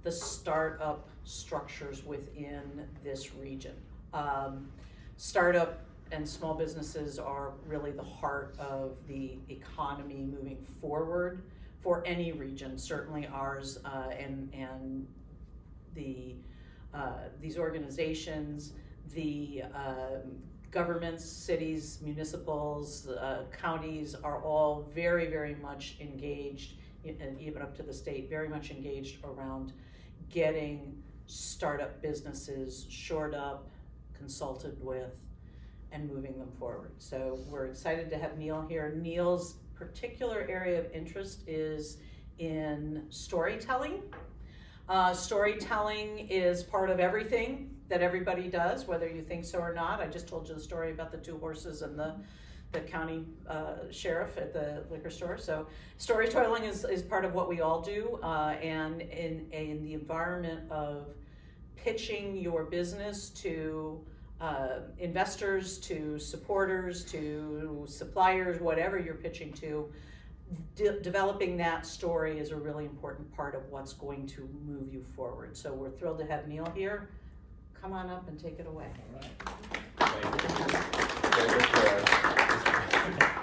the startup structures within this region. Startup and small businesses are really the heart of the economy moving forward for any region, certainly ours, and these organizations, the governments, cities, municipals, counties are all very, very much engaged, and even up to the state, very much engaged around getting startup businesses shored up, consulted with, and moving them forward. So we're excited to have Neil here. Neil's particular area of interest is in storytelling. Storytelling is part of everything that everybody does, whether you think so or not. I just told you the story about the 2 horses and the county sheriff at the liquor store. So storytelling is part of what we all do, and in the environment of pitching your business to investors, to supporters, to suppliers, whatever you're pitching to, developing that story is a really important part of what's going to move you forward. So we're thrilled to have Neil here. Come on up and take it away. All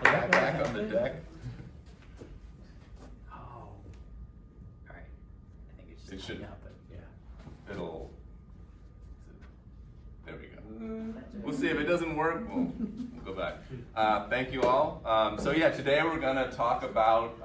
right. Back on the deck. Oh. All right. I think it's just It should. up, but yeah. It'll. There we go. We'll see if it doesn't work. We'll go back. Thank you all. So yeah, today we're gonna talk about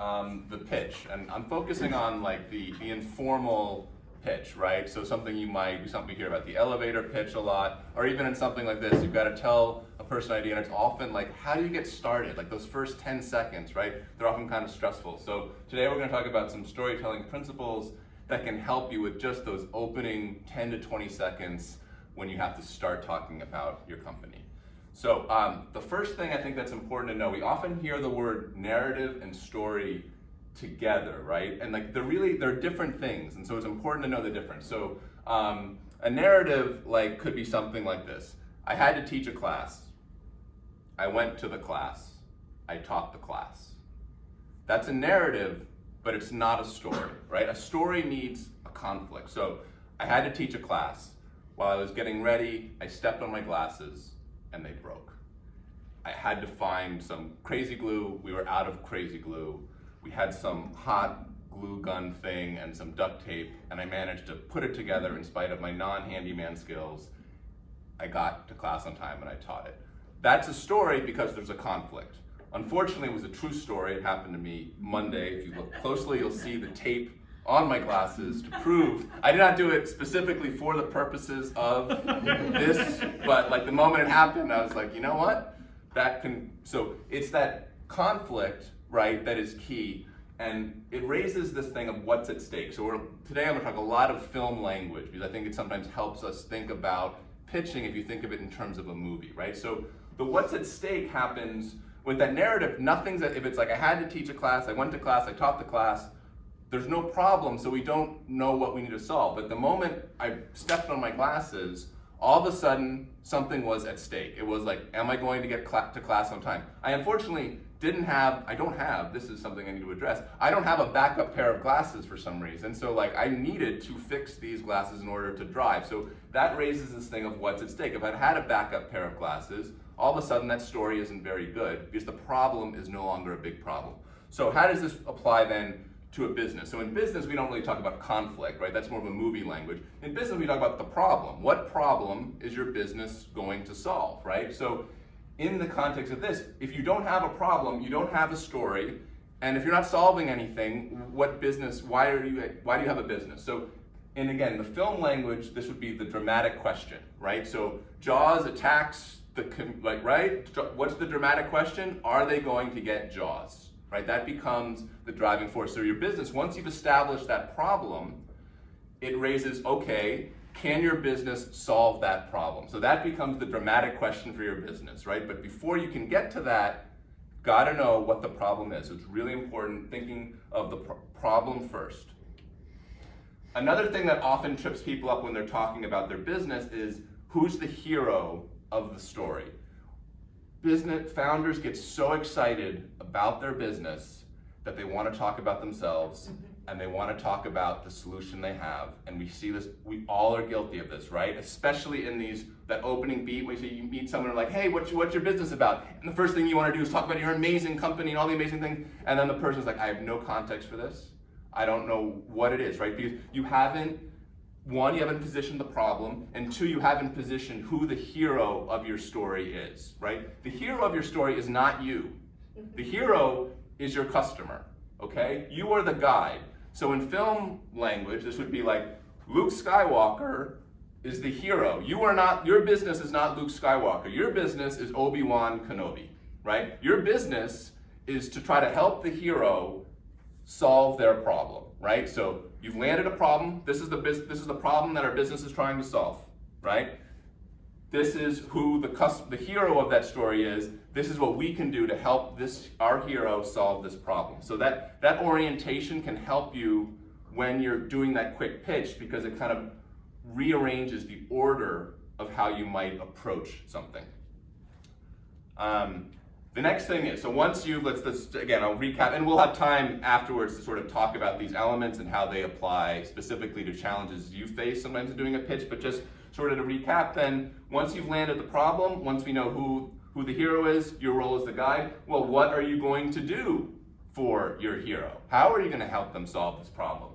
the pitch, and I'm focusing on like the informal pitch, right? So something you hear about the elevator pitch a lot, or even in something like this, you've got to tell a person an idea, and it's often like, how do you get started? Like those first 10 seconds, right? They're often kind of stressful. So today we're going to talk about some storytelling principles that can help you with just those opening 10 to 20 seconds when you have to start talking about your company. So the first thing I think that's important to know, we often hear the word narrative and story together, right? And like they're different things, and so it's important to know the difference. So a narrative could be something like this. I had to teach a class. I went to the class. I taught the class. That's a narrative, but it's not a story, right? A story needs a conflict. So I had to teach a class. While I was getting ready, I stepped on my glasses and they broke. I had to find some crazy glue. We were out of crazy glue. We had some hot glue gun thing and some duct tape, and I managed to put it together in spite of my non-handyman skills. I got to class on time and I taught it. That's a story because there's a conflict. Unfortunately, it was a true story. It happened to me Monday. If you look closely, you'll see the tape on my glasses to prove I did not do it specifically for the purposes of this, but like the moment it happened, I was like, you know what? So it's that conflict, right, that is key, and it raises this thing of what's at stake. So today I'm going to talk a lot of film language, because I think it sometimes helps us think about pitching if you think of it in terms of a movie, right? So the what's at stake happens with that narrative. If it's like I had to teach a class, I went to class, I taught the class, there's no problem, so we don't know what we need to solve. But the moment I stepped on my glasses, all of a sudden something was at stake. It was like, am I going to get to class on time? I unfortunately this is something I need to address. I don't have a backup pair of glasses for some reason. So I needed to fix these glasses in order to drive. So that raises this thing of what's at stake. If I'd had a backup pair of glasses, all of a sudden that story isn't very good because the problem is no longer a big problem. So how does this apply then to a business? So in business, we don't really talk about conflict, right? That's more of a movie language. In business, we talk about the problem. What problem is your business going to solve, right? So in the context of this, if you don't have a problem, you don't have a story, and if you're not solving anything, why do you have a business? So, and again, the film language, this would be the dramatic question, right? So Jaws attacks right? What's the dramatic question? Are they going to get Jaws? Right, that becomes the driving force. So your business, once you've established that problem, it raises, okay, can your business solve that problem? So that becomes the dramatic question for your business, right? But before you can get to that, gotta know what the problem is. So it's really important thinking of the problem first. Another thing that often trips people up when they're talking about their business is who's the hero of the story. Business founders get so excited about their business that they want to talk about themselves and they want to talk about the solution they have, and we see this, we all are guilty of this, right? Especially in that opening beat, when you meet someone and like, hey, what's your business about? And the first thing you want to do is talk about your amazing company and all the amazing things, and then the person's like, I have no context for this. I don't know what it is, right? Because you haven't positioned the problem, and two, you haven't positioned who the hero of your story is, right? The hero of your story is not you. The hero is your customer, okay? You are the guide. So in film language, this would be like, Luke Skywalker is the hero. Your business is not Luke Skywalker. Your business is Obi-Wan Kenobi, right? Your business is to try to help the hero solve their problem, right? So you've landed a problem. This is the problem that our business is trying to solve, right? This is who the hero of that story is. This is what we can do to help our hero solve this problem. So that orientation can help you when you're doing that quick pitch, because it kind of rearranges the order of how you might approach something. The next thing is, so once again, I'll recap, and we'll have time afterwards to sort of talk about these elements and how they apply specifically to challenges you face sometimes in doing a pitch, but just sort of to recap then, once you've landed the problem, once we know who the hero is, your role as the guide, well, what are you going to do for your hero? How are you going to help them solve this problem?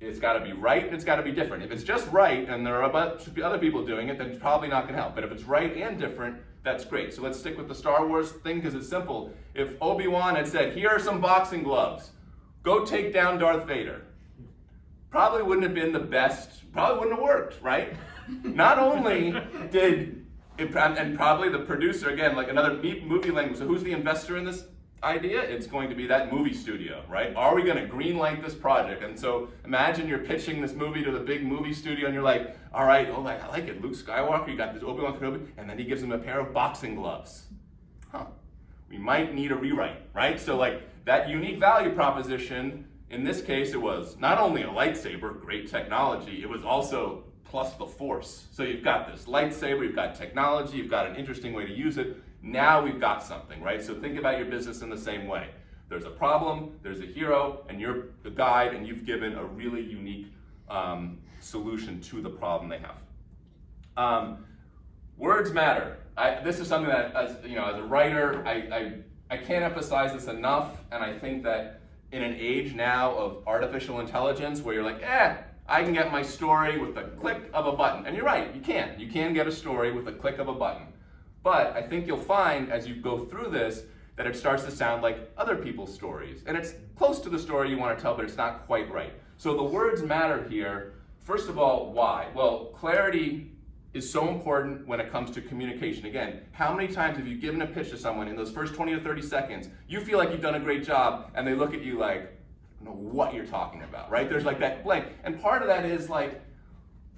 It's got to be right and it's got to be different. If it's just right and there are a bunch of other people doing it, then it's probably not going to help. But if it's right and different, that's great. So let's stick with the Star Wars thing because it's simple. If Obi-Wan had said, here are some boxing gloves, go take down Darth Vader, probably wouldn't have been the best, probably wouldn't have worked, right? Not only did it, and probably the producer, again, like another movie language, so who's the investor in this idea? It's going to be that movie studio, right? Are we going to greenlight this project? And so imagine you're pitching this movie to the big movie studio and you're like, all right, I like it, Luke Skywalker, you got this Obi-Wan Kenobi, and then he gives him a pair of boxing gloves. We might need a rewrite, right? So like that unique value proposition, in this case, it was not only a lightsaber, great technology, it was also plus the Force. So you've got this lightsaber, you've got technology, you've got an interesting way to use it. Now we've got something, right? So think about your business in the same way. There's a problem, there's a hero, and you're the guide, and you've given a really unique solution to the problem they have. Words matter. This is something that, as a writer, I can't emphasize this enough, and I think that in an age now of artificial intelligence where you're like, I can get my story with the click of a button. And you're right, you can. You can get a story with a click of a button. But I think you'll find as you go through this that it starts to sound like other people's stories. And it's close to the story you want to tell, but it's not quite right. So the words matter here. First of all, why? Well, clarity is so important when it comes to communication. Again, how many times have you given a pitch to someone in those first 20 to 30 seconds, you feel like you've done a great job, and they look at you like, I don't know what you're talking about, right? There's like that blank. And part of that is like,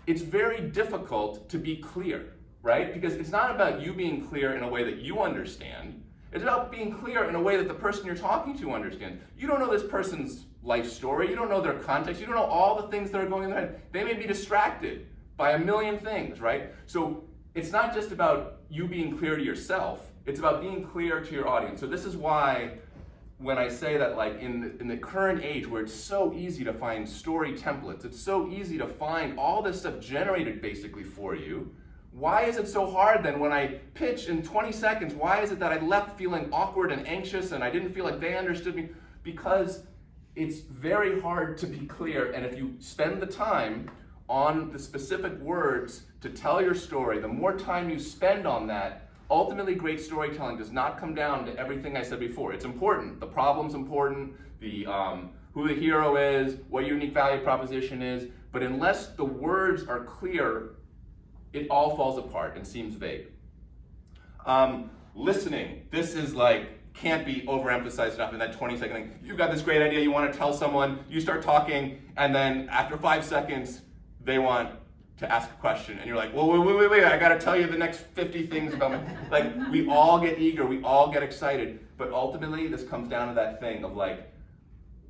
it's very difficult to be clear, right? Because it's not about you being clear in a way that you understand. It's about being clear in a way that the person you're talking to understands. You don't know this person's life story. You don't know their context. You don't know all the things that are going in their head. They may be distracted by a million things, right? So it's not just about you being clear to yourself. It's about being clear to your audience. So this is why when I say that, like in the current age where it's so easy to find story templates, it's so easy to find all this stuff generated basically for you, why is it so hard then when I pitch in 20 seconds, why is it that I left feeling awkward and anxious and I didn't feel like they understood me? Because it's very hard to be clear, and if you spend the time on the specific words to tell your story, the more time you spend on that, ultimately great storytelling does not come down to everything I said before. It's important, the problem's important, who the hero is, what your unique value proposition is, but unless the words are clear, it all falls apart and seems vague. Listening, this is like, can't be overemphasized enough in that 20-second thing. You've got this great idea, you want to tell someone, you start talking, and then after 5 seconds, they want to ask a question, and you're like, well, wait, I gotta tell you the next 50 things about me. Like, we all get eager, we all get excited, but ultimately this comes down to that thing of like,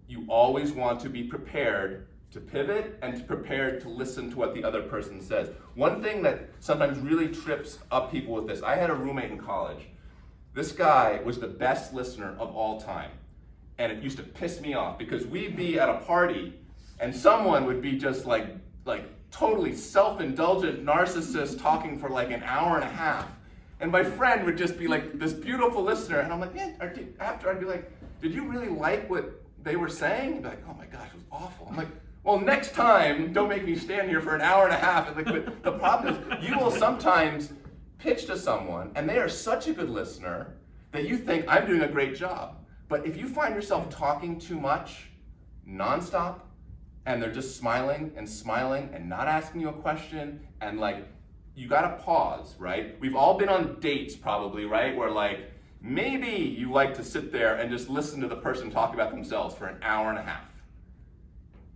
you always want to be prepared to pivot and to prepared to listen to what the other person says. One thing that sometimes really trips up people with this, I had a roommate in college. This guy was the best listener of all time. And it used to piss me off because we'd be at a party and someone would be just like totally self-indulgent narcissist talking for like an hour and a half. And my friend would just be like this beautiful listener. And I'm like, after I'd be like, did you really like what they were saying? He'd be like, oh my gosh, it was awful. I'm like, well, next time, don't make me stand here for an hour and a half. And like, the problem is you will sometimes pitch to someone and they are such a good listener that you think I'm doing a great job. But if you find yourself talking too much, nonstop, and they're just smiling and not asking you a question, and like, you gotta pause, right? We've all been on dates probably, right? Where like, maybe you like to sit there and just listen to the person talk about themselves for an hour and a half.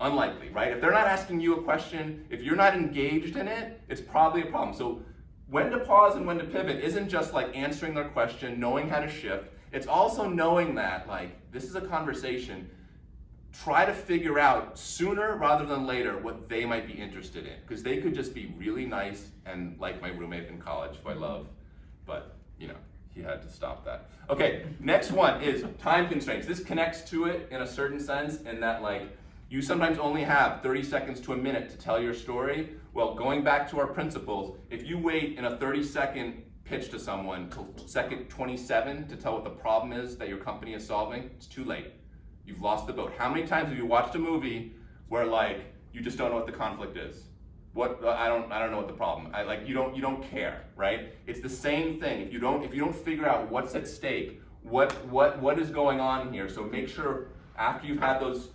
Unlikely, right? If they're not asking you a question, if you're not engaged in it, it's probably a problem. So when to pause and when to pivot isn't just like answering their question, knowing how to shift. It's also knowing that like, this is a conversation. Try to figure out sooner rather than later what they might be interested in, because they could just be really nice and like my roommate in college, who I love, but you know, he had to stop that. Okay, next one is time constraints. This connects to it in a certain sense in that like, you sometimes only have 30 seconds to a minute to tell your story. Well, going back to our principles, if you wait in a 30-second pitch to someone till second 27 to tell what the problem is that your company is solving, it's too late. You've lost the boat. How many times have you watched a movie where like you just don't know what the conflict is? I don't know what the problem. You don't care, right? It's the same thing. If you don't figure out what's at stake, what is going on here. So make sure after you've had those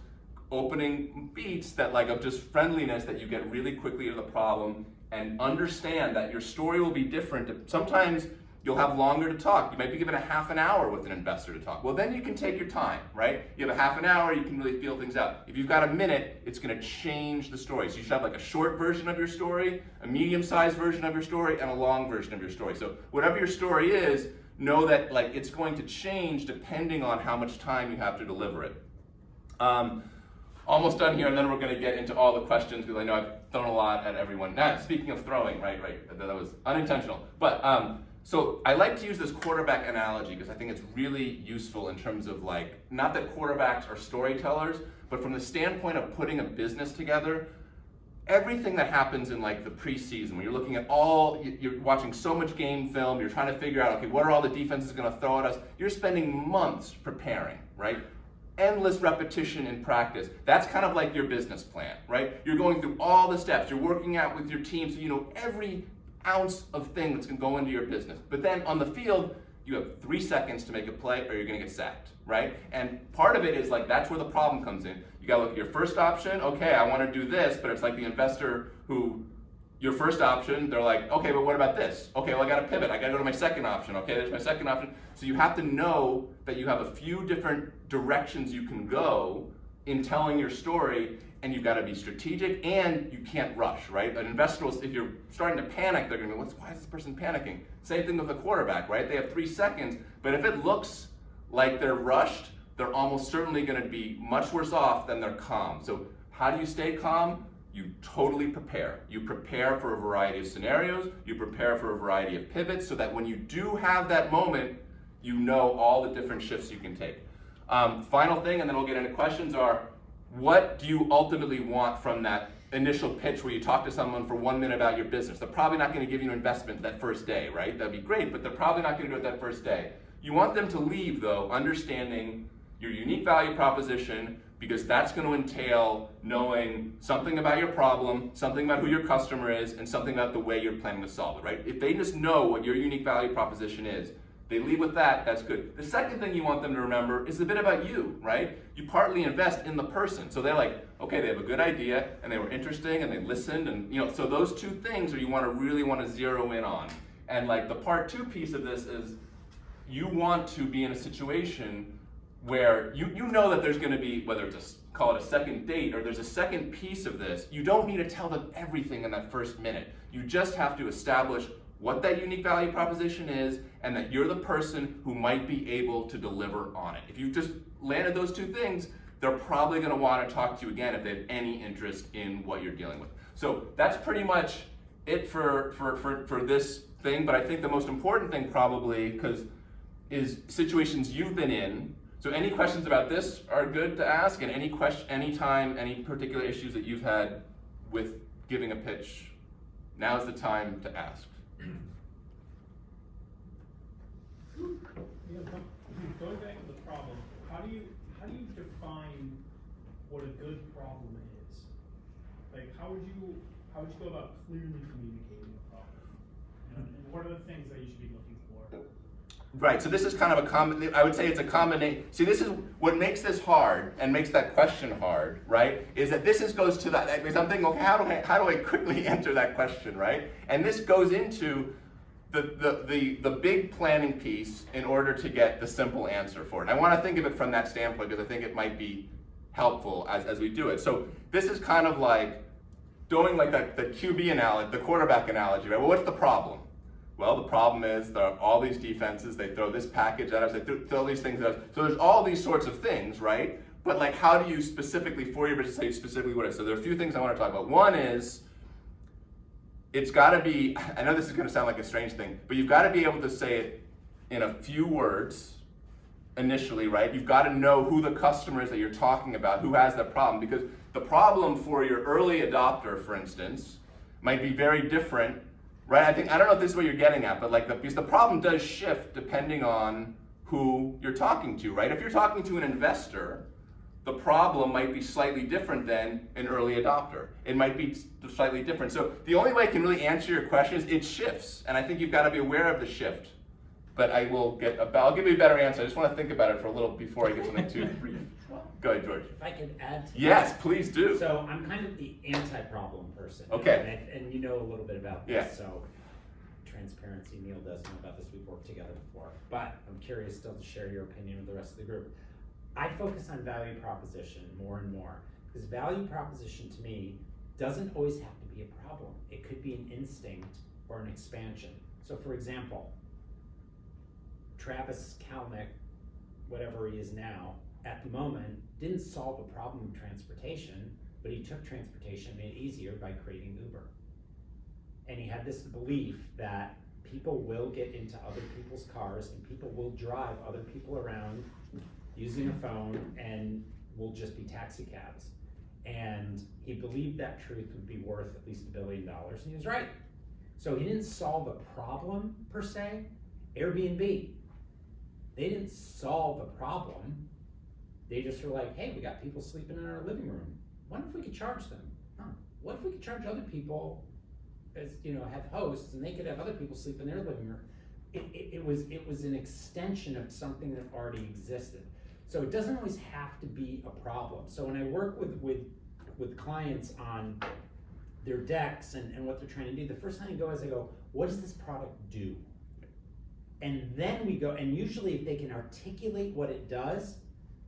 opening beats that like of just friendliness that you get really quickly to the problem and understand that your story will be different. Sometimes you'll have longer to talk. You might be given a half an hour with an investor to talk. Well, then you can take your time, right? You have a half an hour, you can really feel things out. If you've got a minute, it's gonna change the story. So you should have like a short version of your story, a medium-sized version of your story, and a long version of your story. So whatever your story is, know that like it's going to change depending on how much time you have to deliver it. Almost done here, and then we're gonna get into all the questions because I know I've thrown a lot at everyone. Now, speaking of throwing, right, that was unintentional. But so I like to use this quarterback analogy because I think it's really useful in terms of like, not that quarterbacks are storytellers, but from the standpoint of putting a business together, everything that happens in like the preseason, when you're looking at you're watching so much game film, you're trying to figure out, okay, what are all the defenses gonna throw at us? You're spending months preparing, right? Endless repetition in practice. That's kind of like your business plan, right? You're going through all the steps, you're working out with your team, so you know every ounce of thing that's gonna go into your business. But then on the field, you have 3 seconds to make a play or you're gonna get sacked, right? And part of it is like, that's where the problem comes in. You gotta look at your first option, okay, I wanna do this, but it's like the investor who, your first option, they're like, okay, but what about this? Okay, well I gotta pivot, I gotta go to my second option, okay, there's my second option. So you have to know that you have a few different directions you can go in telling your story, and you've got to be strategic and you can't rush, right? An investor will, if you're starting to panic, they're going to be, why is this person panicking? Same thing with a quarterback, right? They have 3 seconds, but if it looks like they're rushed, they're almost certainly going to be much worse off than they're calm. So how do you stay calm? You totally prepare. You prepare for a variety of scenarios, you prepare for a variety of pivots so that when you do have that moment, you know all the different shifts you can take. Final thing, and then we'll get into questions, are what do you ultimately want from that initial pitch where you talk to someone for 1 minute about your business? They're probably not going to give you an investment that first day, right? That'd be great, but they're probably not going to do it that first day. You want them to leave, though, understanding your unique value proposition, because that's going to entail knowing something about your problem, something about who your customer is, and something about the way you're planning to solve it, right? If they just know what your unique value proposition is, they leave with that, that's good. The second thing you want them to remember is a bit about you, right? You partly invest in the person. So they're like, okay, they have a good idea, and they were interesting, and they listened, and so those two things are you really want to zero in on. And like the part 2 piece of this is you want to be in a situation where you know that there's going to be, whether it's call it a second date or there's a second piece of this, you don't need to tell them everything in that first minute. You just have to establish what that unique value proposition is, and that you're the person who might be able to deliver on it. If you've just landed those 2 things, they're probably going to want to talk to you again if they have any interest in what you're dealing with. So that's pretty much it for this thing, but I think the most important thing probably is situations you've been in. So any questions about this are good to ask, and anytime, any particular issues that you've had with giving a pitch, now's the time to ask. Going back to the problem, how do you define what a good problem is? Like, how would you go about clearly communicating the problem? And what are the things that you should be looking for? Right, so this is kind of I would say it's a combination. See, this is what makes this hard and makes that question hard, right? Is that goes to that, because I'm thinking, okay, how do I quickly answer that question, right? And this goes into the big planning piece in order to get the simple answer for it. And I want to think of it from that standpoint because I think it might be helpful as we do it. So this is kind of like doing like the QB analogy, the quarterback analogy, right? Well, what's the problem? Well, the problem is there are all these defenses, they throw this package at us, they throw these things at us. So there's all these sorts of things, right? But like, how do you specifically, for your business, say specifically what it is? So there are a few things I want to talk about. One is, it's got to be, I know this is going to sound like a strange thing, but you've got to be able to say it in a few words initially, right? You've got to know who the customer is that you're talking about, who has that problem, because the problem for your early adopter, for instance, might be very different, right? I don't know if this is what you're getting at, but like because the problem does shift depending on who you're talking to, right? If you're talking to an investor, the problem might be slightly different than an early adopter. It might be slightly different. So the only way I can really answer your question is it shifts, and I think you've got to be aware of the shift. But I'll give you a better answer. I just want to think about it for a little before I get something too brief. Go ahead, George. If I could add to Yes, that. please do. So I'm kind of the anti-problem person. Okay. And you know a little bit about this. Yeah. So transparency, Neil does know about this. We've worked together before. But I'm curious still to share your opinion with the rest of the group. I focus on value proposition more and more because value proposition to me doesn't always have to be a problem. It could be an instinct or an expansion. So for example, Travis Kalanick, whatever he is now, at the moment, didn't solve a problem of transportation, but he took transportation and made it easier by creating Uber. And he had this belief that people will get into other people's cars and people will drive other people around using a phone and will just be taxi cabs. And he believed that truth would be worth at least $1 billion, and he was right. So he didn't solve a problem per se. Airbnb, they didn't solve a problem. They just were like, hey, we got people sleeping in our living room. What if we could charge them? What if we could charge other people as, have hosts and they could have other people sleep in their living room? It was an extension of something that already existed. So it doesn't always have to be a problem. So when I work with clients on their decks and what they're trying to do, the first thing I go, what does this product do? And then we go, and usually if they can articulate what it does,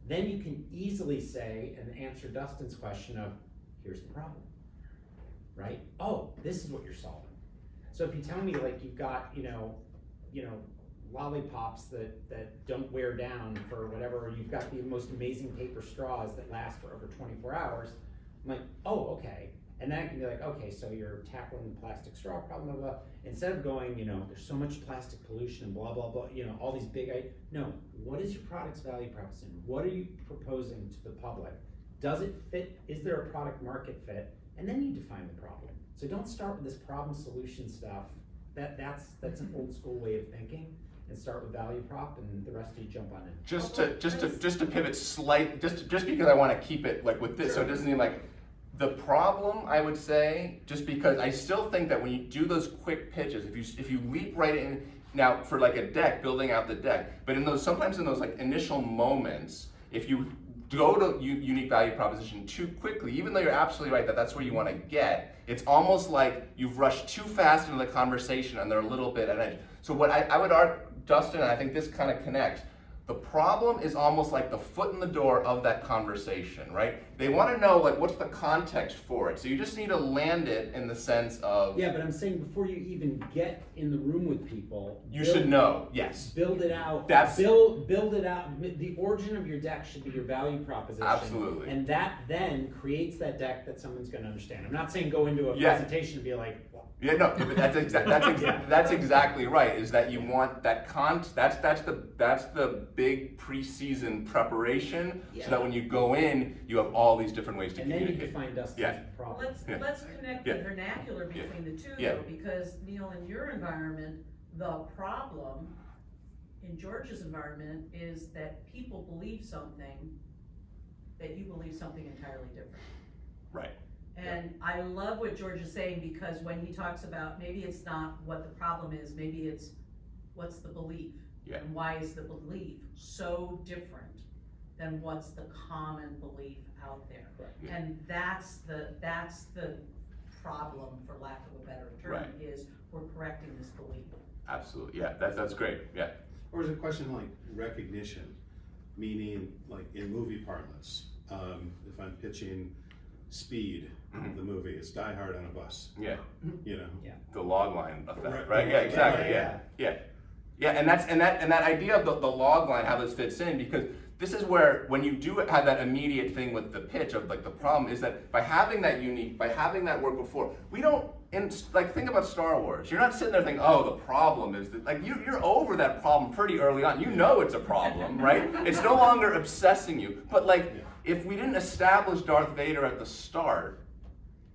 then you can easily say and answer Dustin's question of, here's the problem, right? Oh, this is what you're solving. So if you tell me like you've got, lollipops that don't wear down for whatever, or you've got the most amazing paper straws that last for over 24 hours, I'm like, oh, okay. And then I can be like, okay, so you're tackling the plastic straw problem, blah, blah. Instead of going, there's so much plastic pollution and blah, blah, blah, all these big, no, what is your product's value proposition? What are you proposing to the public? Does it fit? Is there a product market fit? And then you define the problem. So don't start with this problem solution stuff. That's an old school way of thinking. And start with value prop, and the rest of you jump on it. Just to pivot slight, just because I want to keep it like with this, so it doesn't seem like the problem. I would say just because I still think that when you do those quick pitches, if you leap right in now for like a deck, building out the deck, but sometimes in those like initial moments, if you go to unique value proposition too quickly, even though you're absolutely right that that's where you want to get, it's almost like you've rushed too fast into the conversation and they're a little bit at edge. So what I would argue, Dustin, and I think this kind of connects, the problem is almost like the foot in the door of that conversation, right? They want to know like what's the context for it. So you just need to land it in the sense of... Yeah, but I'm saying before you even get in the room with people... You should know, yes. Build it out. Build it out. The origin of your deck should be your value proposition. Absolutely. And that then creates that deck that someone's going to understand. I'm not saying go into a presentation and be like, well, Yeah, no, but that's exactly right. Is that you want that that's the big preseason preparation, so that when you go in, you have all these different ways to And then you communicate. define Dustin's Yeah. problem. Let's connect Yeah. the vernacular between the two Yeah. though, because Neil, in your environment, the problem in George's environment is that people believe something, that you believe something entirely different. Right. And I love what George is saying, because when he talks about, maybe it's not what the problem is, maybe it's what's the belief? Yeah. And why is the belief so different than what's the common belief out there? Right. Yeah. And that's the problem, for lack of a better term, Right. is we're correcting this belief. Absolutely. Yeah. That's great. Yeah. Or is it a question like recognition, meaning like in movie parlance, if I'm pitching Speed, the movie, it's Die Hard on a bus, Yeah. you know? The log line effect, right? Right. Yeah, exactly. Right. Yeah, and that idea of the log line, how this fits in, because this is where, when you do have that immediate thing with the pitch of like the problem is that by having that work before, we don't, think about Star Wars. You're not sitting there thinking, oh, the problem is that, like, you're over that problem pretty early on. You know it's a problem, right? It's no longer obsessing you. But like, if we didn't establish Darth Vader at the start,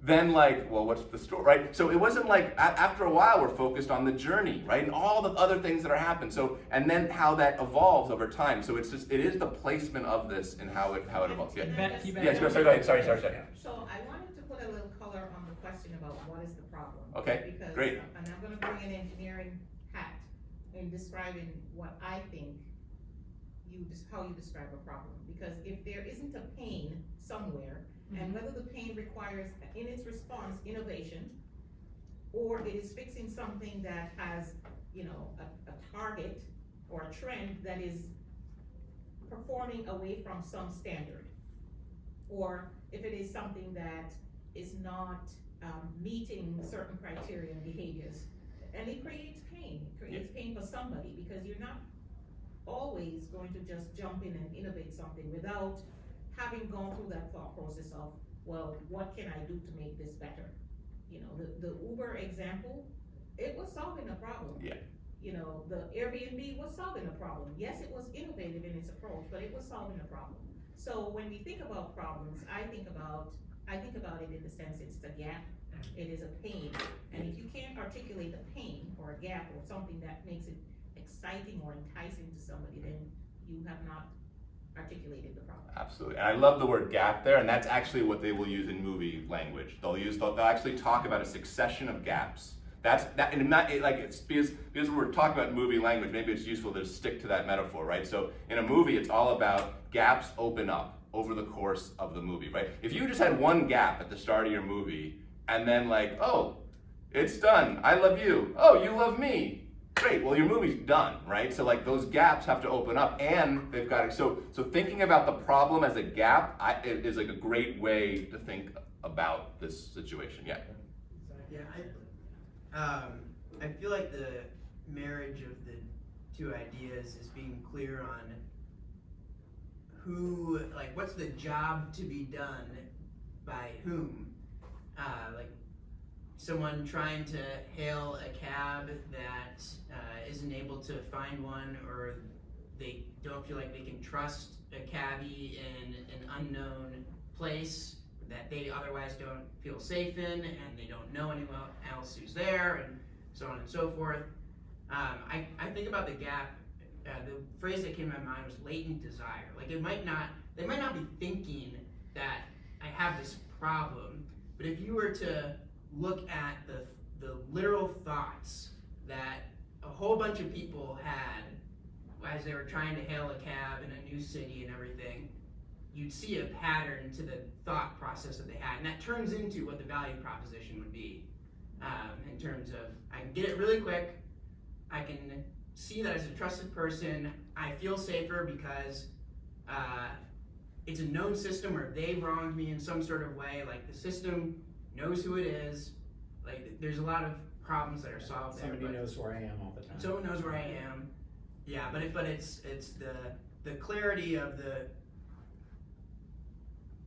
then like, well, what's the story, right? So it wasn't like, after a while, we're focused on the journey, right? And all the other things that are happening. So, and then how that evolves over time. So it is the placement of this and how it evolves. Yeah. Yes, go ahead. Sorry. So I wanted to put a little color on the question about what is the problem. Okay, Because, great. and I'm gonna bring an engineering hat in describing what I think how you describe a problem. Because if there isn't a pain somewhere, and whether the pain requires, in its response, innovation, or it is fixing something that has, a target or a trend that is performing away from some standard, or if it is something that is not meeting certain criteria and behaviors, and it creates pain. It creates pain for somebody, because you're not always going to just jump in and innovate something without having gone through that thought process of, well, what can I do to make this better? The Uber example, it was solving a problem. Yeah. The Airbnb was solving a problem. Yes, it was innovative in its approach, but it was solving a problem. So when we think about problems, I think about it in the sense it's a gap, it is a pain. And if you can't articulate a pain or a gap or something that makes it exciting or enticing to somebody, then you have not articulated the problem. Absolutely, and I love the word gap there, and that's actually what they will use in movie language. They'll actually talk about a succession of gaps. It's because we're talking about movie language, maybe it's useful to stick to that metaphor, right? So in a movie, it's all about gaps open up over the course of the movie, right? If you just had one gap at the start of your movie, and then like, oh, it's done, I love you, oh, you love me, great, well, your movie's done, right? So like those gaps have to open up, and they've got to, so thinking about the problem as a gap is like a great way to think about this situation. Yeah. I feel like the marriage of the two ideas is being clear on what's the job to be done by whom. Like someone trying to hail a cab that isn't able to find one, or they don't feel like they can trust a cabbie in an unknown place that they otherwise don't feel safe in, and they don't know anyone else who's there, and so on and so forth. I think about the gap. The phrase that came to my mind was latent desire. Like they might not be thinking that I have this problem, but if you were to look at the literal thoughts that a whole bunch of people had as they were trying to hail a cab in a new city and everything, you'd see a pattern to the thought process that they had, and that turns into what the value proposition would be, in terms of, I can get it really quick, I can see that as a trusted person, I feel safer because it's a known system, or they've wronged me in some sort of way, like the system knows who it is, like there's a lot of problems that are solved there. Somebody knows where I am all the time. Someone knows where I am. Yeah, but it's the clarity of the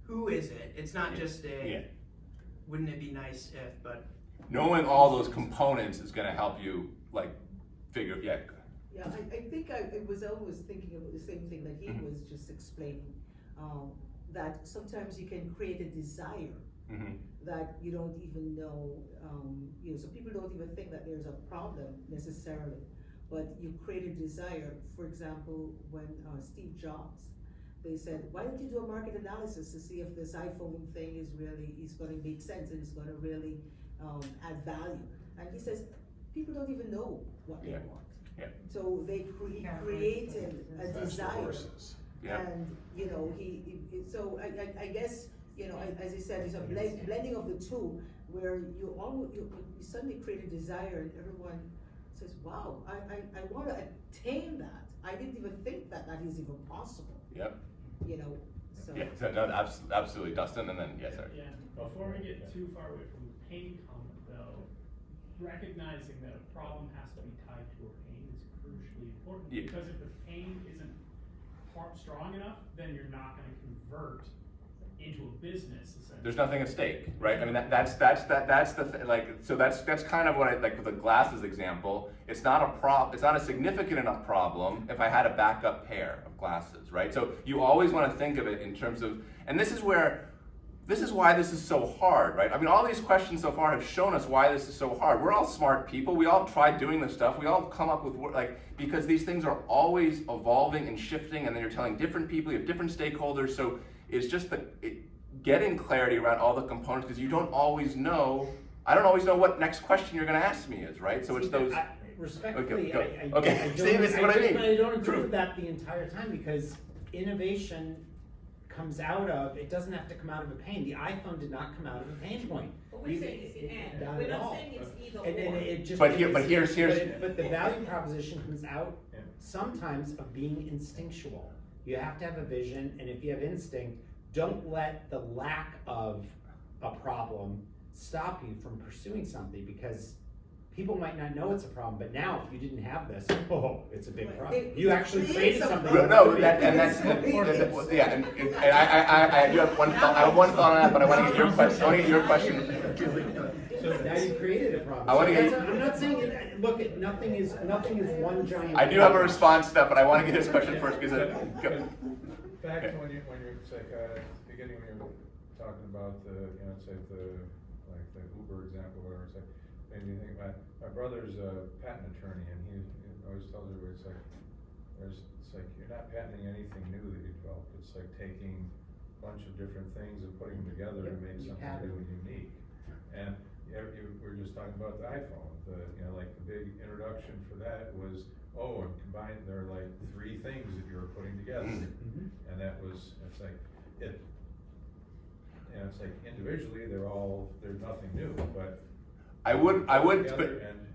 who is it? It's not just a wouldn't it be nice if, but knowing all those components is going to help you like figure. Yeah. Yeah, I think I was always thinking of the same thing that he was just explaining, that sometimes you can create a desire that you don't even know, so people don't even think that there's a problem necessarily, but you create a desire. For example, when Steve Jobs, they said, why don't you do a market analysis to see if this iPhone thing is gonna make sense and it's gonna really add value? And he says, people don't even know what they want. Yeah. So they created a desire. Yeah. And, so I guess, as he said, it's a blending of the two, where you suddenly create a desire and everyone says, wow, I want to attain that. I didn't even think that is even possible. Yep. So. Yeah, so, no, absolutely, Dustin, and then, yes, sir. Yeah, before we get too far away from the pain comment though, recognizing that a problem has to be tied to a pain is crucially important. Yeah. Because if the pain isn't strong enough, then you're not gonna convert into a business, essentially. There's nothing at stake, right? I mean, that's the so that's kind of what I like with the glasses example. It's not a significant enough problem if I had a backup pair of glasses, right? So you always want to think of it in terms of, and this is why this is so hard, right? I mean, all these questions so far have shown us why this is so hard. We're all smart people. We all try doing this stuff. We all come up with because these things are always evolving and shifting, and then you're telling different people, you have different stakeholders. So it's just getting clarity around all the components, because you don't always know. I don't always know what next question you're going to ask me is, right? So it's those. Respectfully, Okay, see, this is what I mean. But I don't agree with that the entire time, because innovation comes out of, it doesn't have to come out of a pain. The iPhone did not come out of a pain point. But we're saying it's an and, Not we're at not all. saying it's either or. And then it just. But here's. But the value proposition comes out sometimes of being instinctual. You have to have a vision, and if you have instinct, don't let the lack of a problem stop you from pursuing something, because people might not know it's a problem, but now if you didn't have this, it's a big problem. You actually created something. No, that's yeah. And you have one thought. I have one thought on that, but I want to get your question. So now you created a problem. I want to get. I'm not saying look at nothing is one giant. I do have a response to that, but I want to get his question first because Back to when you're it's like beginning when you're talking about the it's like the Uber example, whatever. It's like made me think my brother's a patent attorney, and he always tells everybody it's like you're not patenting anything new that you develop. It's like taking a bunch of different things and putting them together to make something new and unique. And we were just talking about the iPhone. The big introduction for that was and combined there are like 3 things that you were putting together, and that was it's like individually there's nothing new, but I would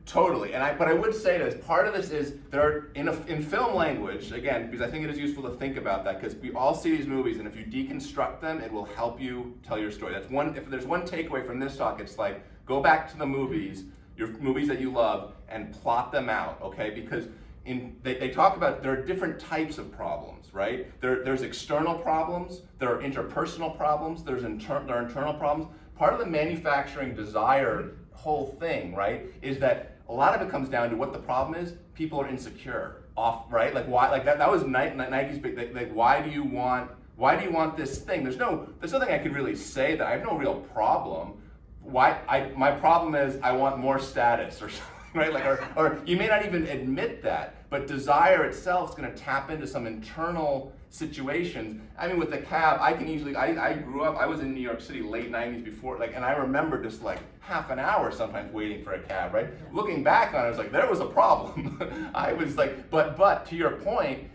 totally, but I would say this, part of this is there are, in film language, again, because I think it is useful to think about that, because we all see these movies, and if you deconstruct them, it will help you tell your story. If there's one takeaway from this talk, it's like, go back to the movies, your movies that you love, and plot them out, okay? Because they talk about there are different types of problems, right? There's external problems, there are interpersonal problems, there are internal problems. Part of the manufacturing desire whole thing, right, is that a lot of it comes down to what the problem is. People are insecure, right? Like why? Like that was Nike's big. Like why do you want this thing? There's nothing I could really say that I have no real problem. My problem is I want more status or something. Right, or you may not even admit that, but desire itself is going to tap into some internal situations. I mean, with the cab, I grew up. I was in New York City late '90s before, and I remember just like half an hour sometimes waiting for a cab. Right, looking back on it, I was like, there was a problem. I was like, but to your point,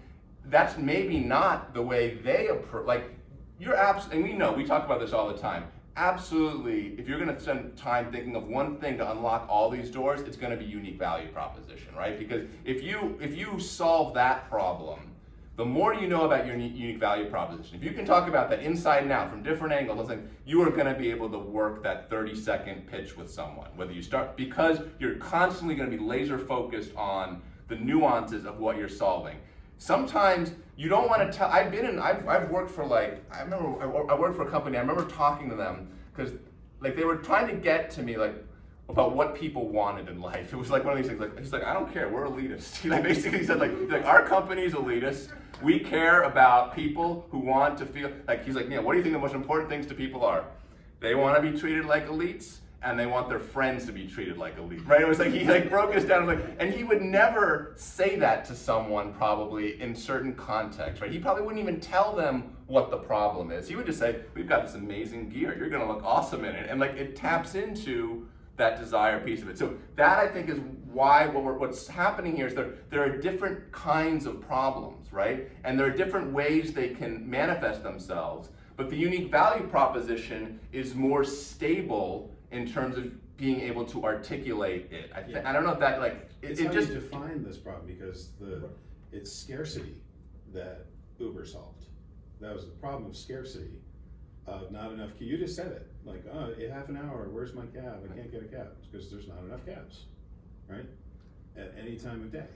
that's maybe not the way they approach. Like, you're absolutely, and we talk about this all the time. Absolutely, if you're going to spend time thinking of one thing to unlock all these doors, it's going to be unique value proposition, right? Because if you solve that problem, the more you know about your unique value proposition, if you can talk about that inside and out from different angles, you are going to be able to work that 30-second pitch with someone. Whether you start, because you're constantly going to be laser focused on the nuances of what you're solving. Sometimes you don't want to tell. I've worked for I worked for a company. I remember talking to them because they were trying to get to me about what people wanted in life. It was like one of these things, like, he's like, I don't care, we're elitist. He like basically said like our company's elitist. We care about people who want to feel, like he's like, what do you think the most important things to people are? They want to be treated like elites, and they want their friends to be treated like elite, right? It was like, he like broke this down, like, and he would never say that to someone probably in certain contexts, right? He probably wouldn't even tell them what the problem is. He would just say, we've got this amazing gear, you're gonna look awesome in it. And like, it taps into that desire piece of it. So that I think is why what's happening here is there are different kinds of problems, right? And there are different ways they can manifest themselves, but the unique value proposition is more stable in terms of being able to articulate it. I don't know if that like, It's how you define this problem, because it's scarcity that Uber solved. That was the problem of scarcity. Not enough, you just said it, like, in half an hour, where's my cab? I can't get a cab, because there's not enough cabs, right? At any time of day.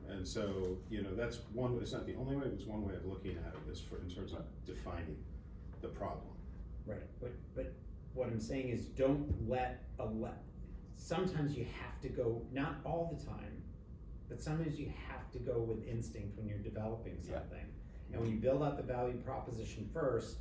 And so, that's one, it's not the only way, but it's one way of looking at it, is in terms of defining the problem. Right, but what I'm saying is, don't sometimes you have to go, not all the time, but sometimes you have to go with instinct when you're developing something. And when you build out the value proposition first,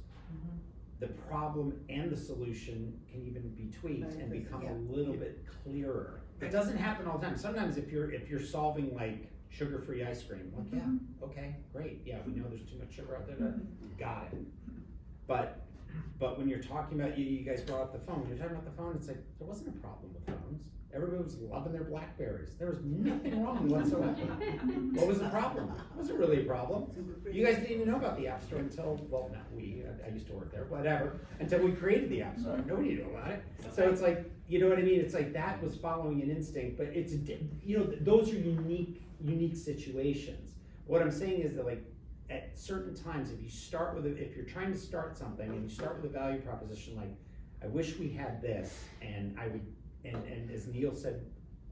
the problem and the solution can even be tweaked and become a little bit clearer. It doesn't happen all the time. Sometimes if you're solving like sugar-free ice cream, like okay, great, we know there's too much sugar out there, got it. But when you're talking about, you guys brought up the phone, when you're talking about the phone, it's like, there wasn't a problem with phones. Everybody was loving their Blackberries. There was nothing wrong whatsoever. What was the problem? It wasn't really a problem. You guys didn't even know about the App Store until, well, not we, I used to work there, whatever, until we created the App Store. Nobody knew about it. So it's like, you know what I mean? It's like that was following an instinct, but it's, those are unique situations. What I'm saying is that like, at certain times, if you're trying to start something and you start with a value proposition like, I wish we had this, and I would, and as Neil said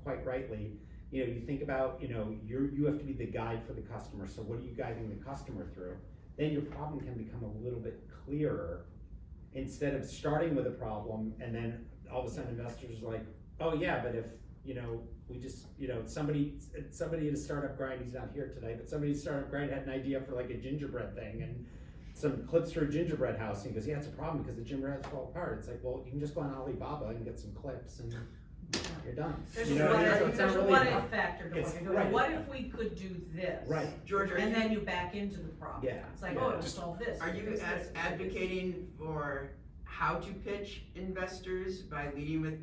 quite rightly, you think about, you have to be the guide for the customer. So what are you guiding the customer through? Then your problem can become a little bit clearer, instead of starting with a problem and then all of a sudden investors are like, oh yeah, but if we just, somebody at a startup grind, he's not here today, but somebody at startup grind had an idea for like a gingerbread thing and some clips for a gingerbread house. And he goes, it's a problem because the gingerbreads fall apart. It's like, well, you can just go on Alibaba and get some clips and you're done. There's a what if factor to what you're doing. Right. What if we could do this? Right. George, And then you back into the problem. Yeah. It's like, Yeah. it'll solve this. Are you this, this, advocating for how to pitch investors by leading with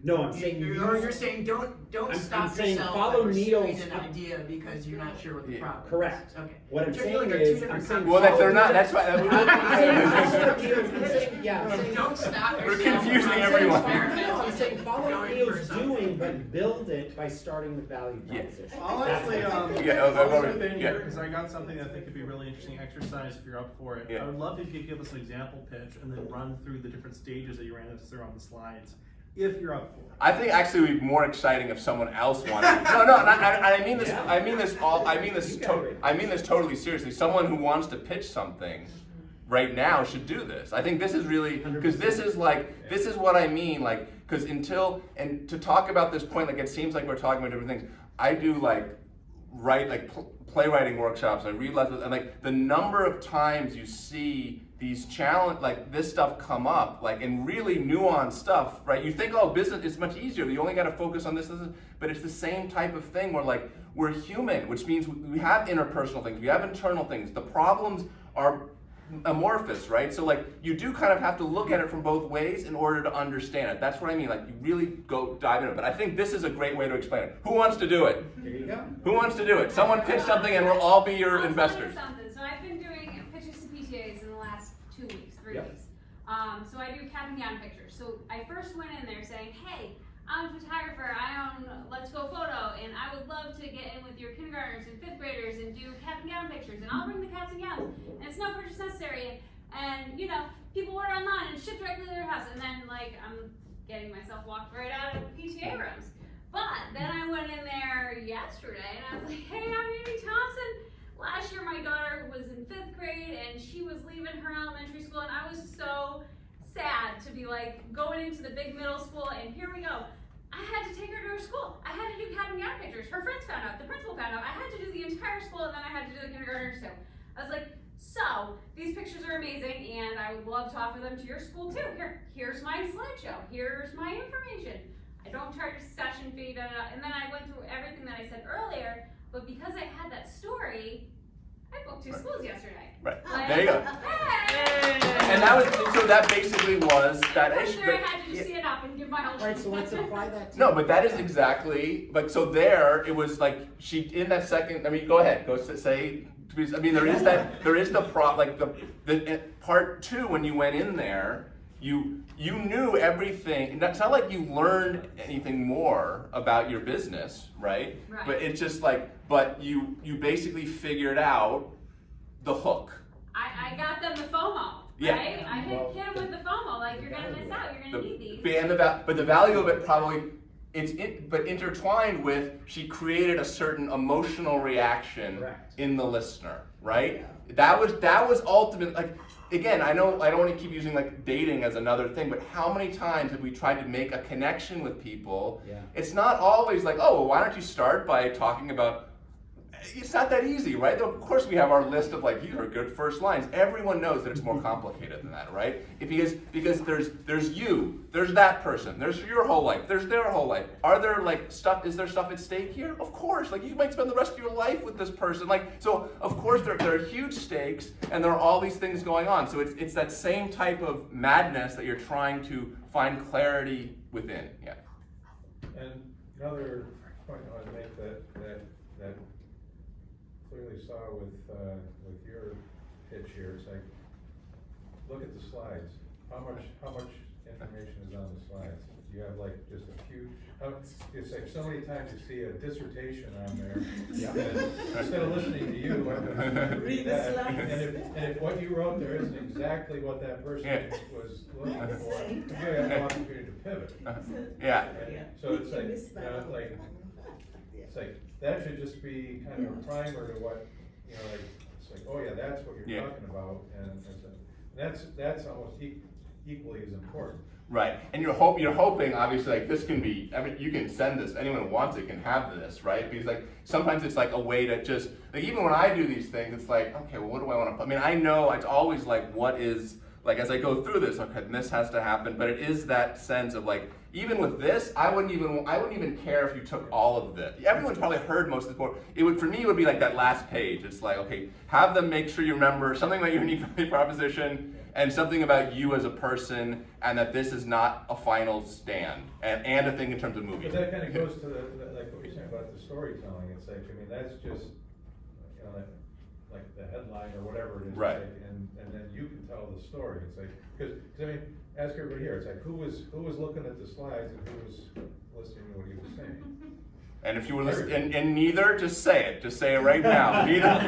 No, I'm saying you're saying don't I'm stop saying yourself follow by pursuing Neil's an idea because you're not sure what the problem is. Correct. Okay. What I'm Which I feel saying like are is, two I'm different saying Well, that they're not, that's why. Don't stop We're yourself. confusing from everyone. experimenting I'm saying follow going Neil's for something. doing, but build it by starting with value proposition. I'll actually, I'll jump in yeah. here because I got something that I think could be a really interesting exercise if you're up for it. Yeah. I would love if you could give us an example pitch and then run through the different stages that you ran us through on the slides, if you're up for it. I think actually it would be more exciting if someone else wanted. No, I mean this. I mean this totally seriously. Someone who wants to pitch something right now should do this. I think this is really, because this is what I mean. Like, because and to talk about this point, like it seems like we're talking about different things. I do playwriting workshops. I read lessons, and like the number of times you see these this stuff come up, like in really nuanced stuff, right? You think, oh, business is much easier. You only got to focus on this, but it's the same type of thing where like we're human, which means we have interpersonal things, we have internal things. The problems are amorphous, right? So like you do kind of have to look at it from both ways in order to understand it. That's what I mean. Like you really go dive into it. But I think this is a great way to explain it. Who wants to do it? There you go. Who wants to do it? Someone pitch something and we'll all be your I'll investors. Tell you something. So I've been doing pitches to PTAs in the last 2 weeks, 3 Yep. weeks. So I do cap and gown pictures. So I first went in there saying, hey, I'm a photographer, I own Let's Go Photo, and I would love to get in with your kindergartners and fifth graders and do cap and gown pictures, and I'll bring the caps and gowns, and it's no purchase necessary, and people order online and ship directly to their house, and then I'm getting myself walked right out of PTA rooms. But then I went in there yesterday and I was like, hey, I'm Amy Thompson. Last year my daughter was in 5th grade and she was leaving her elementary school, and I was so sad to be going into the big middle school, and here we go. I had to take her to her school. I had to do cap and gown pictures. Her friends found out. The principal found out. I had to do the entire school, and then I had to do the kindergartners too. I was like, so these pictures are amazing, and I would love to offer them to your school too. Here's my slideshow. Here's my information. I don't charge a session fee, and then I went through everything that I said earlier. But because I had that story, I booked 2 schools yesterday. Right. Like, There you go. Hey! And that was, so that basically was that Of course, issue. there I had to just see it up and give my whole. Alright, so let's apply that to. No, but that is exactly, but so there, it was like, she, in that second, I mean, go ahead, say, I mean, there is the like the part 2, when you went in there, you knew everything, and it's not like you learned anything more about your business, right? Right. But it's just like, but you basically figured out the hook. I got them the FOMO, Yeah. right? I hit them with the FOMO, like you're gonna miss out, you're gonna need these. And but the value of it probably, but intertwined with, she created a certain emotional reaction Correct. in the listener, right? That was ultimate, like, again, I know I don't want to keep using like dating as another thing, but how many times have we tried to make a connection with people? Yeah. It's not always like, oh, well, why don't you start by talking about, it's not that easy, right? Of course we have our list of like, these are good first lines. Everyone knows that it's more complicated than that, right? Because there's you, there's that person, there's your whole life, there's their whole life. Are there like stuff, is there stuff at stake here? Of course, like you might spend the rest of your life with this person. Like, so of course there are huge stakes and there are all these things going on. So it's that same type of madness that you're trying to find clarity within, yeah. And another point I want to make that clearly saw with your pitch here, it's like, look at the slides. How much information is on the slides? You have like just a few, it's like so many times you see a dissertation on there. And instead of listening to you, I'm gonna read the that. slides. And if what you wrote there isn't exactly what that person was looking for, you have an opportunity to pivot. Yeah. So it's like, it's like, that should just be kind of a primer to what, like, it's like, oh yeah, that's what you're talking about, and that's almost equally as important. Right, and you're hoping, obviously, like this can be, I mean, you can send this, anyone who wants it can have this, right? Because like, sometimes it's like a way to just, like even when I do these things, it's like, okay, well, what do I want to put? I mean, I know it's always like, what is, like as I go through this, okay, this has to happen, but it is that sense of like, even with this, I wouldn't even care if you took all of this. Everyone's probably heard most of this before. For me, it would be like that last page. It's like, okay, have them make sure you remember something about your unique value proposition and something about you as a person, and that this is not a final stand, and a thing in terms of movies. But that kind of goes to like what you're saying about the storytelling. It's like, I mean, that's just, like the headline or whatever it is. Right. Like, and then you can tell the story. It's like, because I mean, ask everybody here. It's like, who was looking at the slides and who was listening to what he was saying? And if you were listening, and neither, just say it right now. Neither,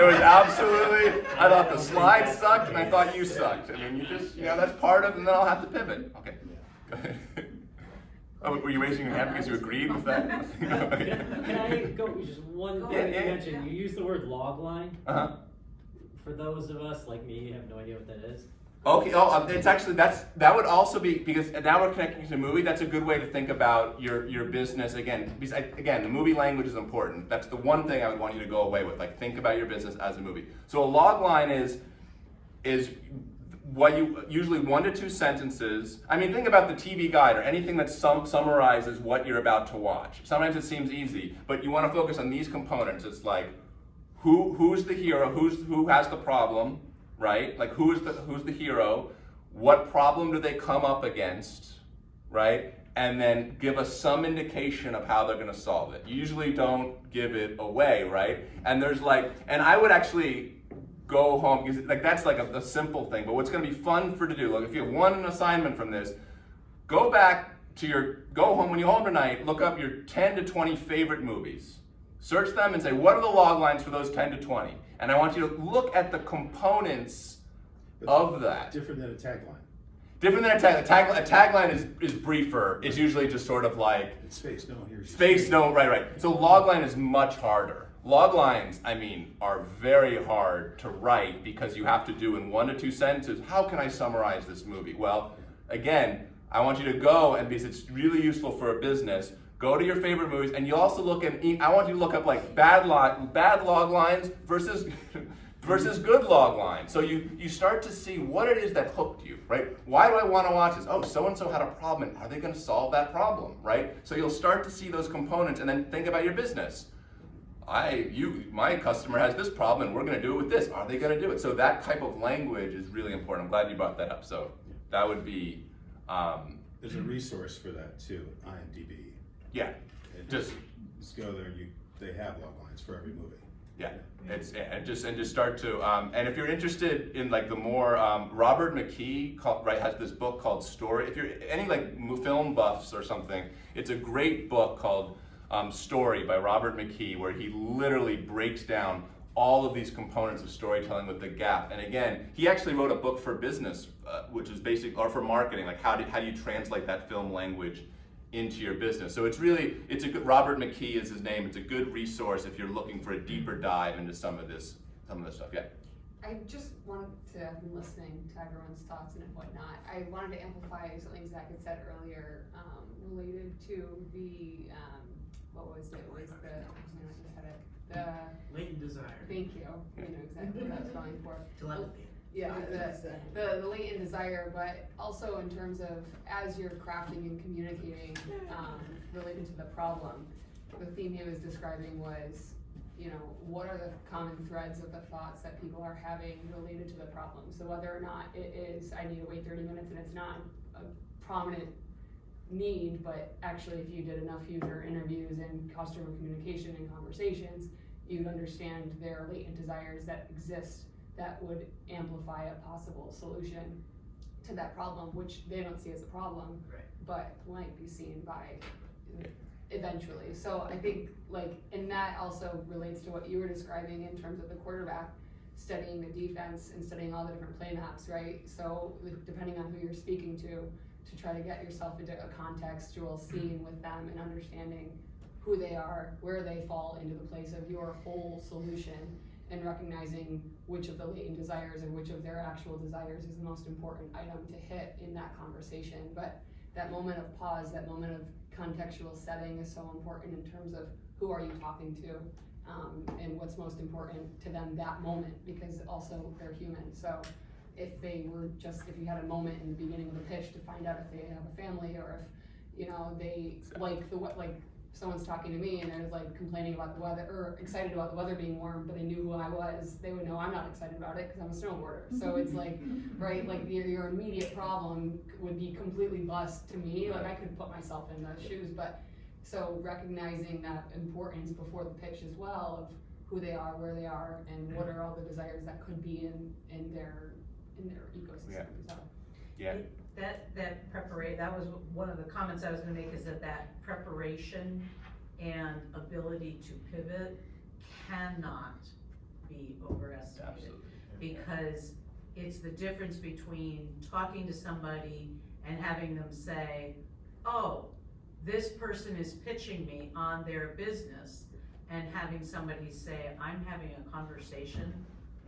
it was absolutely, I thought the slides sucked and I thought you sucked. I mean, you just, that's part of, and then I'll have to pivot. Okay, go ahead. Oh, were you raising your hand because you agreed with that? Okay. Can I go just one thing you mentioned? You used the word log line. Uh-huh. For those of us like me, have no idea what that is. Okay, it's actually, that would also be, because now we're connecting to the movie, that's a good way to think about your business again. Because again, the movie language is important. That's the one thing I would want you to go away with, like think about your business as a movie. So a log line is what you, usually 1 to 2 sentences. I mean, think about the TV guide or anything that summarizes what you're about to watch. Sometimes it seems easy, but you want to focus on these components. It's like, who's the hero, who has the problem, right? Like who's the hero? What problem do they come up against, right? And then give us some indication of how they're going to solve it. You usually don't give it away, right? And there's like, and I would actually go home, because like that's like a simple thing, but what's going to be fun to do, like if you have one assignment from this, go home when you go home tonight, look up your 10 to 20 favorite movies. Search them and say, what are the log lines for those 10 to 20? And I want you to look at the components of that. Different than a tagline. Different than a tagline. A tagline is briefer. It's usually just sort of like It's space, no, here's space, no, right. So log line is much harder. Log lines, I mean, are very hard to write because you have to do in 1 to 2 sentences, how can I summarize this movie? Well, again, I want you to go, and because it's really useful for a business, go to your favorite movies, and you also look at, I want you to look up like bad log lines versus good log lines. So you start to see what it is that hooked you, right? Why do I want to watch this? Oh, so-and-so had a problem, and are they going to solve that problem, right? So you'll start to see those components, and then think about your business. My customer has this problem, and we're going to do it with this. Are they going to do it? So that type of language is really important. I'm glad you brought that up. So that would be... There's a resource for that too, IMDb. Yeah, And just go there and they have log lines for every movie. yeah, and just start to and if you're interested in like the more Robert McKee has this book called Story. If you're any like film buffs or something, it's a great book called Story by Robert McKee, where he literally breaks down all of these components of storytelling with the gap. And again, he actually wrote a book for business, which is basic, or for marketing, like how do you translate that film language into your business. So it's a good, Robert McKee is his name. It's a good resource if you're looking for a deeper dive into some of this stuff. Yeah. I just wanted to, I've been listening to everyone's thoughts and whatnot. I wanted to amplify something Zach had said earlier, related to the, what was it? It was the Latent desire. Thank you. You know exactly what I was going for. Telepathy. Yeah, the latent desire, but also in terms of as you're crafting and communicating related to the problem, the theme he was describing was, what are the common threads of the thoughts that people are having related to the problem? So whether or not it is, I need to wait 30 minutes and it's not a prominent need, but actually if you did enough user interviews and customer communication and conversations, you'd understand their latent desires that exist that would amplify a possible solution to that problem, which they don't see as a problem, Right. but might be seen by eventually. So I think and that also relates to what you were describing in terms of the quarterback studying the defense and studying all the different play maps, right? So depending on who you're speaking to try to get yourself into a contextual scene with them and understanding who they are, where they fall into the place of your whole solution, and recognizing which of the latent desires and which of their actual desires is the most important item to hit in that conversation. But that moment of pause, that moment of contextual setting is so important in terms of who are you talking to, and what's most important to them that moment, because also they're human. So if you had a moment in the beginning of the pitch to find out if they have a family, or if they like someone's talking to me and they're complaining about the weather or excited about the weather being warm, but they knew who I was, they would know I'm not excited about it because I'm a snowboarder. So it's right, your immediate problem would be completely bust to me. I could put myself in those shoes, but so recognizing that importance before the pitch as well of who they are, where they are, and what are all the desires that could be in their ecosystem. So. Yeah. That preparation, that was one of the comments I was gonna make, is that preparation and ability to pivot cannot be overestimated. Absolutely. Because it's the difference between talking to somebody and having them say, oh, this person is pitching me on their business, and having somebody say, I'm having a conversation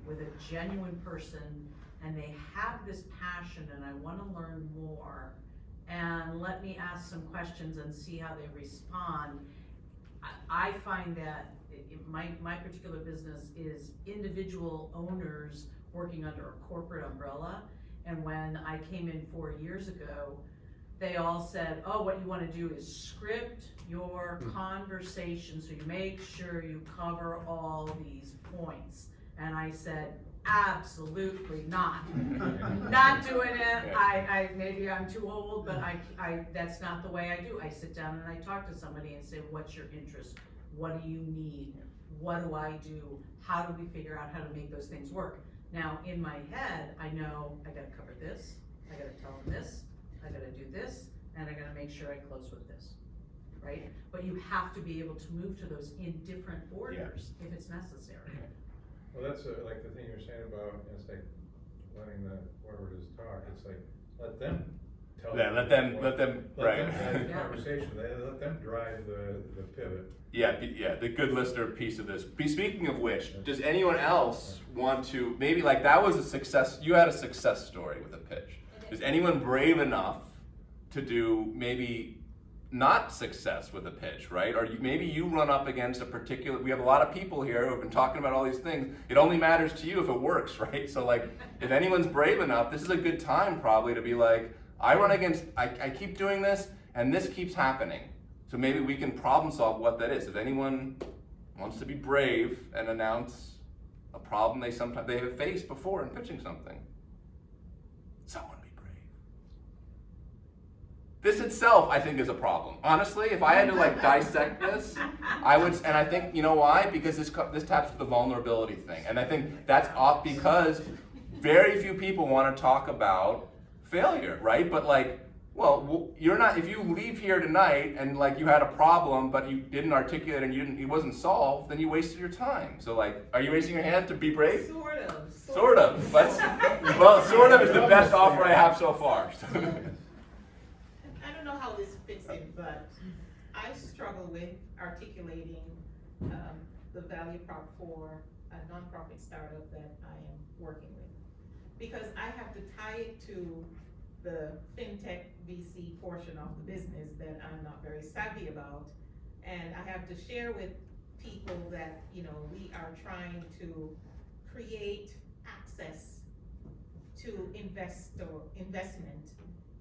with a genuine person and they have this passion and I want to learn more, and let me ask some questions and see how they respond. I find that my particular business is individual owners working under a corporate umbrella, and when I came in 4 years ago, they all said, oh, what you want to do is script your conversation so you make sure you cover all these points. And I said, absolutely not. Not doing it. I maybe I'm too old, but I that's not the way I do. I sit down and I talk to somebody and say, what's your interest? What do you need? What do I do? How do we figure out how to make those things work? Now, in my head, I know I gotta cover this, I gotta tell them this, I gotta do this, and I gotta make sure I close with this, right? But you have to be able to move to those in different orders if it's necessary. Well, that's like the thing you were saying about, it's like letting whoever it is talk, it's like, let them tell Yeah, let them drive the Yeah. conversation, let them drive the pivot. Yeah, the good listener piece of this. Speaking of which, does anyone else want to, maybe that was a success, you had a success story with a pitch. Is anyone brave enough to do maybe not success with a pitch, right? Or maybe you run up against a particular, we have a lot of people here who have been talking about all these things. It only matters to you if it works, right? So like, if anyone's brave enough, this is a good time probably to be like, I keep doing this and this keeps happening. So maybe we can problem solve what that is. If anyone wants to be brave and announce a problem they have faced before in pitching something, someone be brave. This itself, I think, is a problem. Honestly, if I had to like dissect this, I would, and I think, you know why? Because this taps to the vulnerability thing. And I think that's off because very few people want to talk about failure, right? But like, well, you're not, if you leave here tonight and like you had a problem, but you didn't articulate and it wasn't solved, then you wasted your time. So like, are you raising your hand to be brave? Sort of. Sort of. Well, sort of is the best offer I have so far. I don't know how this fits in, but I struggle with articulating the value prop for a nonprofit startup that I am working with. Because I have to tie it to the fintech VC portion of the business that I'm not very savvy about. And I have to share with people that, you know, we are trying to create access to investment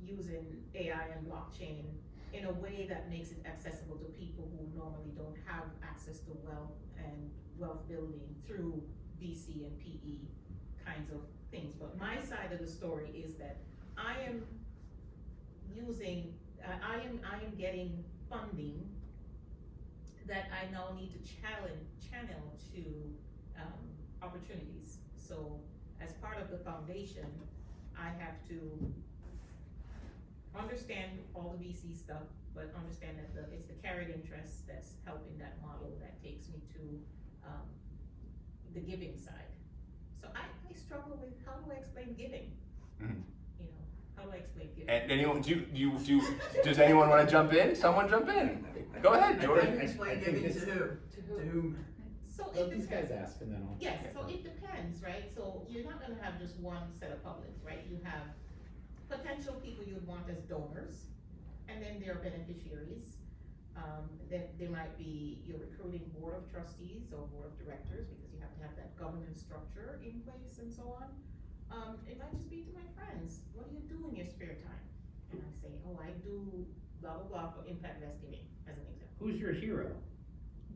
using AI and blockchain in a way that makes it accessible to people who normally don't have access to wealth and wealth building through VC and PE kinds of things. But my side of the story is that I am getting funding that I now need to channel to opportunities. So as part of the foundation, I have to understand all the VC stuff, but understand that it's the carried interest that's helping that model that takes me to the giving side. So I struggle with how do I explain giving? Mm-hmm. You know, how do I explain giving? And anyone, does anyone want to jump in? Someone jump in. Go ahead, Jordan. Explain giving to who? To whom? So Let it these guys depends. ask and then I'll. Yes, so it depends, right? So you're not gonna have just one set of publics, right? You have potential people you would want as donors, and then there are beneficiaries. Then there might be your recruiting board of trustees or board of directors, because you have to have that governance structure in place and so on. It might just be to my friends, what do you do in your spare time? And I say, oh, I do blah, blah, blah for impact investing, as an example. Who's your hero?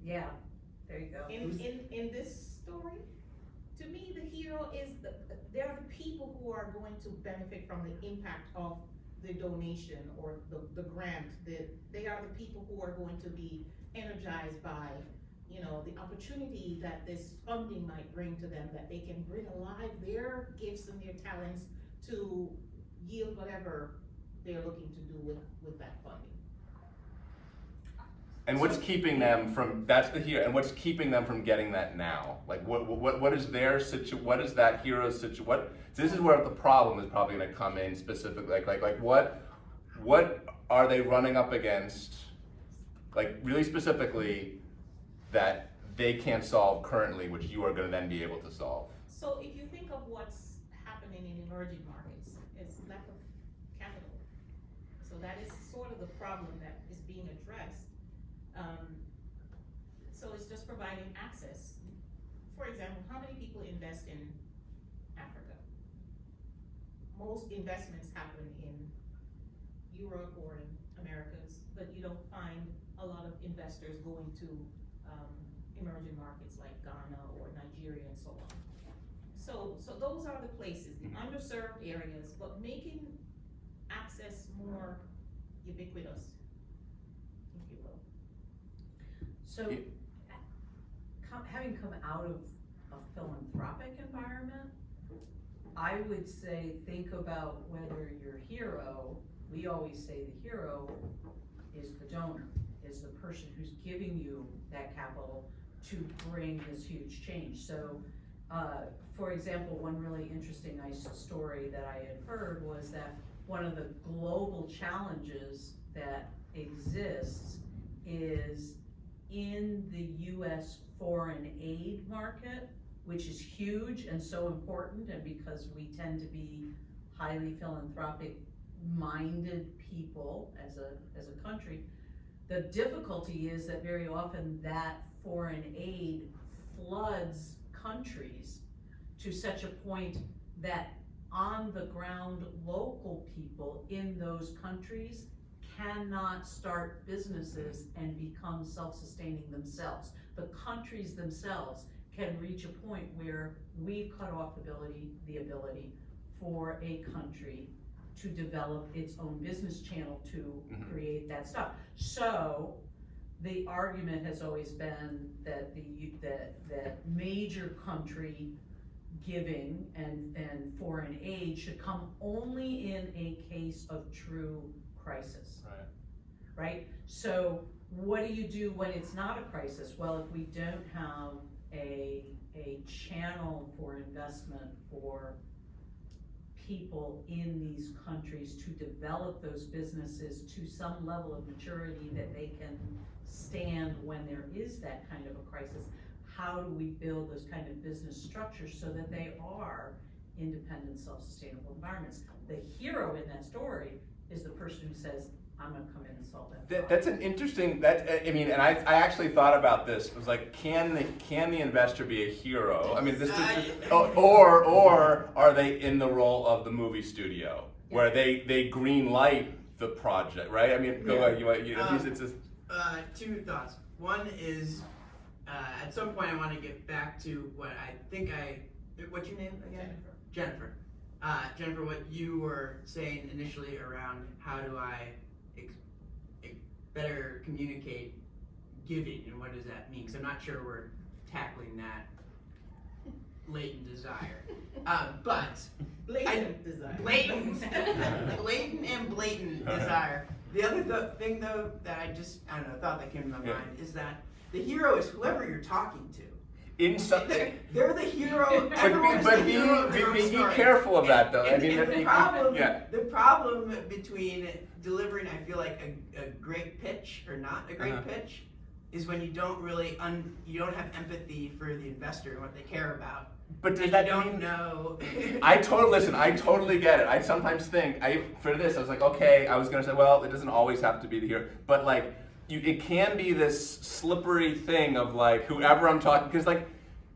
Yeah, there you go. In this story, to me, the hero is they are the people who are going to benefit from the impact of the donation or the grant. They are the people who are going to be energized by, you know, the opportunity that this funding might bring to them, that they can bring alive their gifts and their talents to yield whatever they're looking to do with that funding. And what's keeping them from, that's the hero, and what's keeping them from getting that now? Like what is their what is that hero's this is where the problem is probably gonna come in specifically, like what are they running up against, like really specifically, that they can't solve currently, which you are gonna then be able to solve? So if you think of what's happening in emerging markets, it's lack of capital. So that is sort of the problem that is being addressed. So it's just providing access. For example, how many people invest in Africa? Most investments happen in Europe or in Americas, but you don't find a lot of investors going to emerging markets like Ghana or Nigeria and so on. So those are the places, the underserved areas, but making access more ubiquitous, if you will. So, having come out of a philanthropic environment, I would say think about whether your hero, we always say the hero is the donor, is the person who's giving you that capital to bring this huge change. So, for example, one really interesting, nice story that I had heard was that one of the global challenges that exists is in the US foreign aid market, which is huge and so important, and because we tend to be highly philanthropic, minded people as a country. The difficulty is that very often that foreign aid floods countries to such a point that on the ground local people in those countries cannot start businesses and become self-sustaining themselves. The countries themselves can reach a point where we've cut off the ability for a country to develop its own business channel to create that stuff. So the argument has always been that that major country giving and foreign aid should come only in a case of true crisis. Right? So what do you do when it's not a crisis? Well, if we don't have a channel for investment for people in these countries to develop those businesses to some level of maturity that they can stand when there is that kind of a crisis, how do we build those kind of business structures so that they are independent, self-sustainable environments? The hero in that story is the person who says, I'm gonna come in and solve that problem. That's an interesting, and I actually thought about this. It was like, can the investor be a hero? I mean, or are they in the role of the movie studio, where they green light the project, right? I mean, go ahead, it's just... Two thoughts. One is, at some point I want to get back to what I think what's your name again? Jennifer. Jennifer, what you were saying initially around how do I better communicate giving and what does that mean? Because I'm not sure we're tackling that latent desire. But Blatant desire. Blatant and blatant desire. The other thing though that I don't know, thought that came to my mind is that the hero is whoever you're talking to. In something, they're the hero. Be careful of that though. The problem between delivering, I feel like a great pitch or not a great pitch, is when you don't really you don't have empathy for the investor and what they care about. But does that mean know? I totally get it. I sometimes think for this I was like, okay, I was gonna say, well, it doesn't always have to be the hero, but like. It can be this slippery thing of like whoever I'm talking, because like,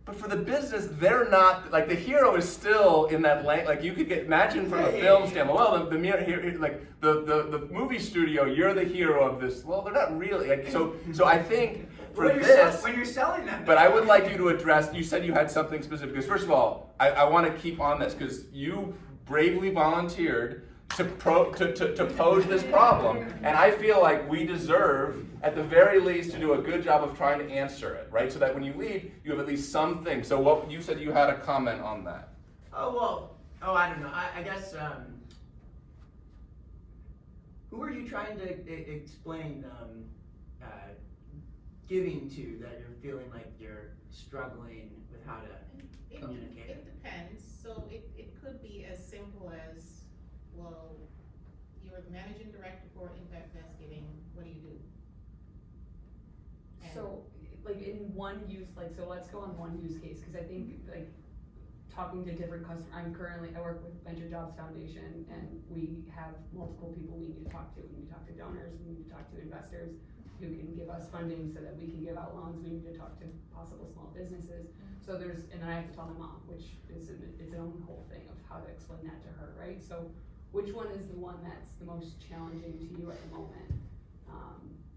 but for the business, they're not, like the hero is still in that lane. Like you could imagine from a film standpoint, well, the movie studio, you're the hero of this. Well, they're not really. Like, so I think for when you're selling them. But I would like you to address, you said you had something specific, because first of all, I want to keep on this, because you bravely volunteered to pose this problem, and I feel like we deserve, at the very least, to do a good job of trying to answer it, right? So that when you leave, you have at least something. So what you said, you had a comment on that. I don't know. I guess who are you trying to explain giving to that you're feeling like you're struggling with how to communicate? It depends. So it could be as simple as, well, you're the managing director for Impact Thanksgiving, what do you do? So, like in one use, so let's go on one use case, because I think like talking to different customers, I work with Venture Jobs Foundation, and we have multiple people we need to talk to. We need to talk to donors, we need to talk to investors who can give us funding so that we can give out loans, we need to talk to possible small businesses. So and then I have to tell my mom, which is its own whole thing of how to explain that to her, right? So which one is the one that's the most challenging to you at the moment?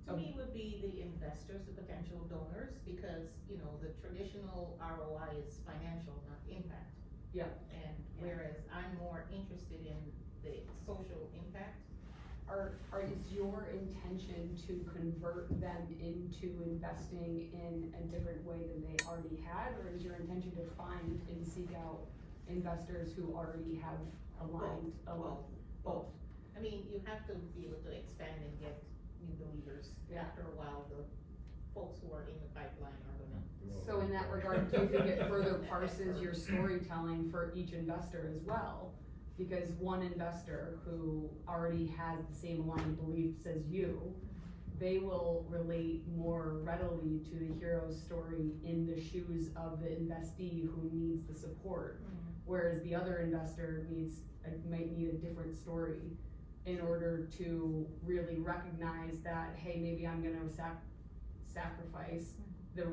To me, would be the investors, the potential donors, because the traditional ROI is financial, not impact. Yeah. And whereas I'm more interested in the social impact. Is your intention to convert them into investing in a different way than they already had, or is your intention to find and seek out investors who already have aligned? Both. I mean, you have to be able to expand and get new believers. Yeah. After a while, the folks who are in the pipeline are gonna. So in that regard, do you think it further parses your storytelling for each investor as well? Because one investor who already has the same aligned beliefs as you, they will relate more readily to the hero's story in the shoes of the investee who needs the support. Whereas the other investor might need a different story in order to really recognize that, hey, maybe I'm gonna sacrifice the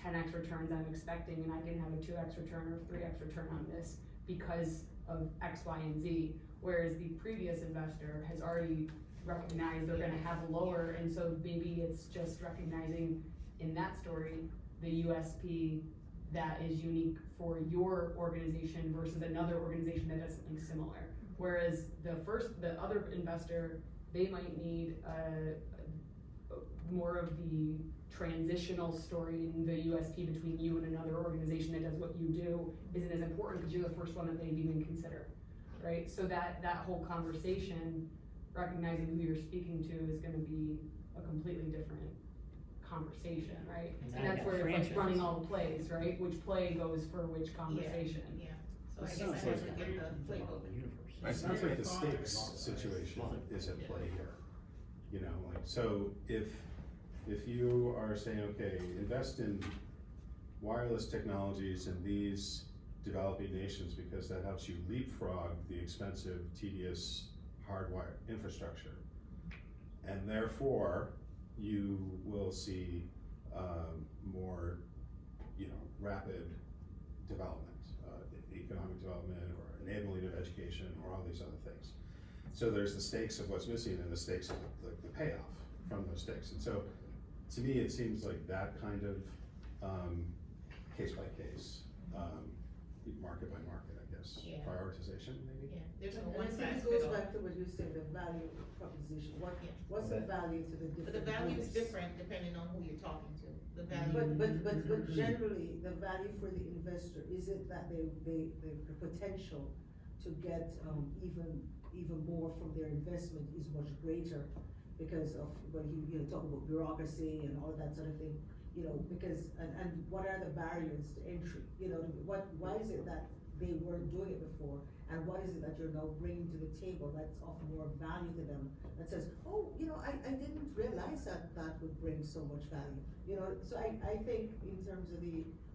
10x returns I'm expecting, and I can have a 2x return or 3x return on this because of X, Y, and Z. Whereas the previous investor has already recognized they're gonna have lower, and so maybe it's just recognizing in that story the USP that is unique for your organization versus another organization that does something similar. Whereas the other investor, they might need more of the transitional story, and the USP between you and another organization that does what you do isn't as important because you're the first one that they've even considered, right? So that whole conversation, recognizing who you're speaking to, is going to be a completely different conversation, right? And that's where it's like running all the plays, right? Which play goes for which conversation. Yeah. So I guess I have to get the playbook. It sounds like the stakes situation is at play here. You know, like, so if you are saying, okay, invest in wireless technologies in these developing nations because that helps you leapfrog the expensive, tedious, hardwired infrastructure, and therefore you will see more, rapid development, economic development, or enabling of education, or all these other things. So there's the stakes of what's missing and the stakes of the payoff from those stakes. And so, to me, it seems like that kind of case by case, market by market, I guess, Yeah. prioritization maybe. Yeah, there's no And one I think size it fit goes all. back to what you said, the value proposition, what's the value to the different But the value is groups? different depending on who you're talking to. The value. But generally, the value for the investor, is it that the potential to get, even more from their investment is much greater because of, when you talk about bureaucracy and all that sort of thing, because, and what are the barriers to entry? Why is it that they weren't doing it before, and what is it that you're now bringing to the table that's of more value to them, that says, oh, I didn't realize that would bring so much value, so I think in terms of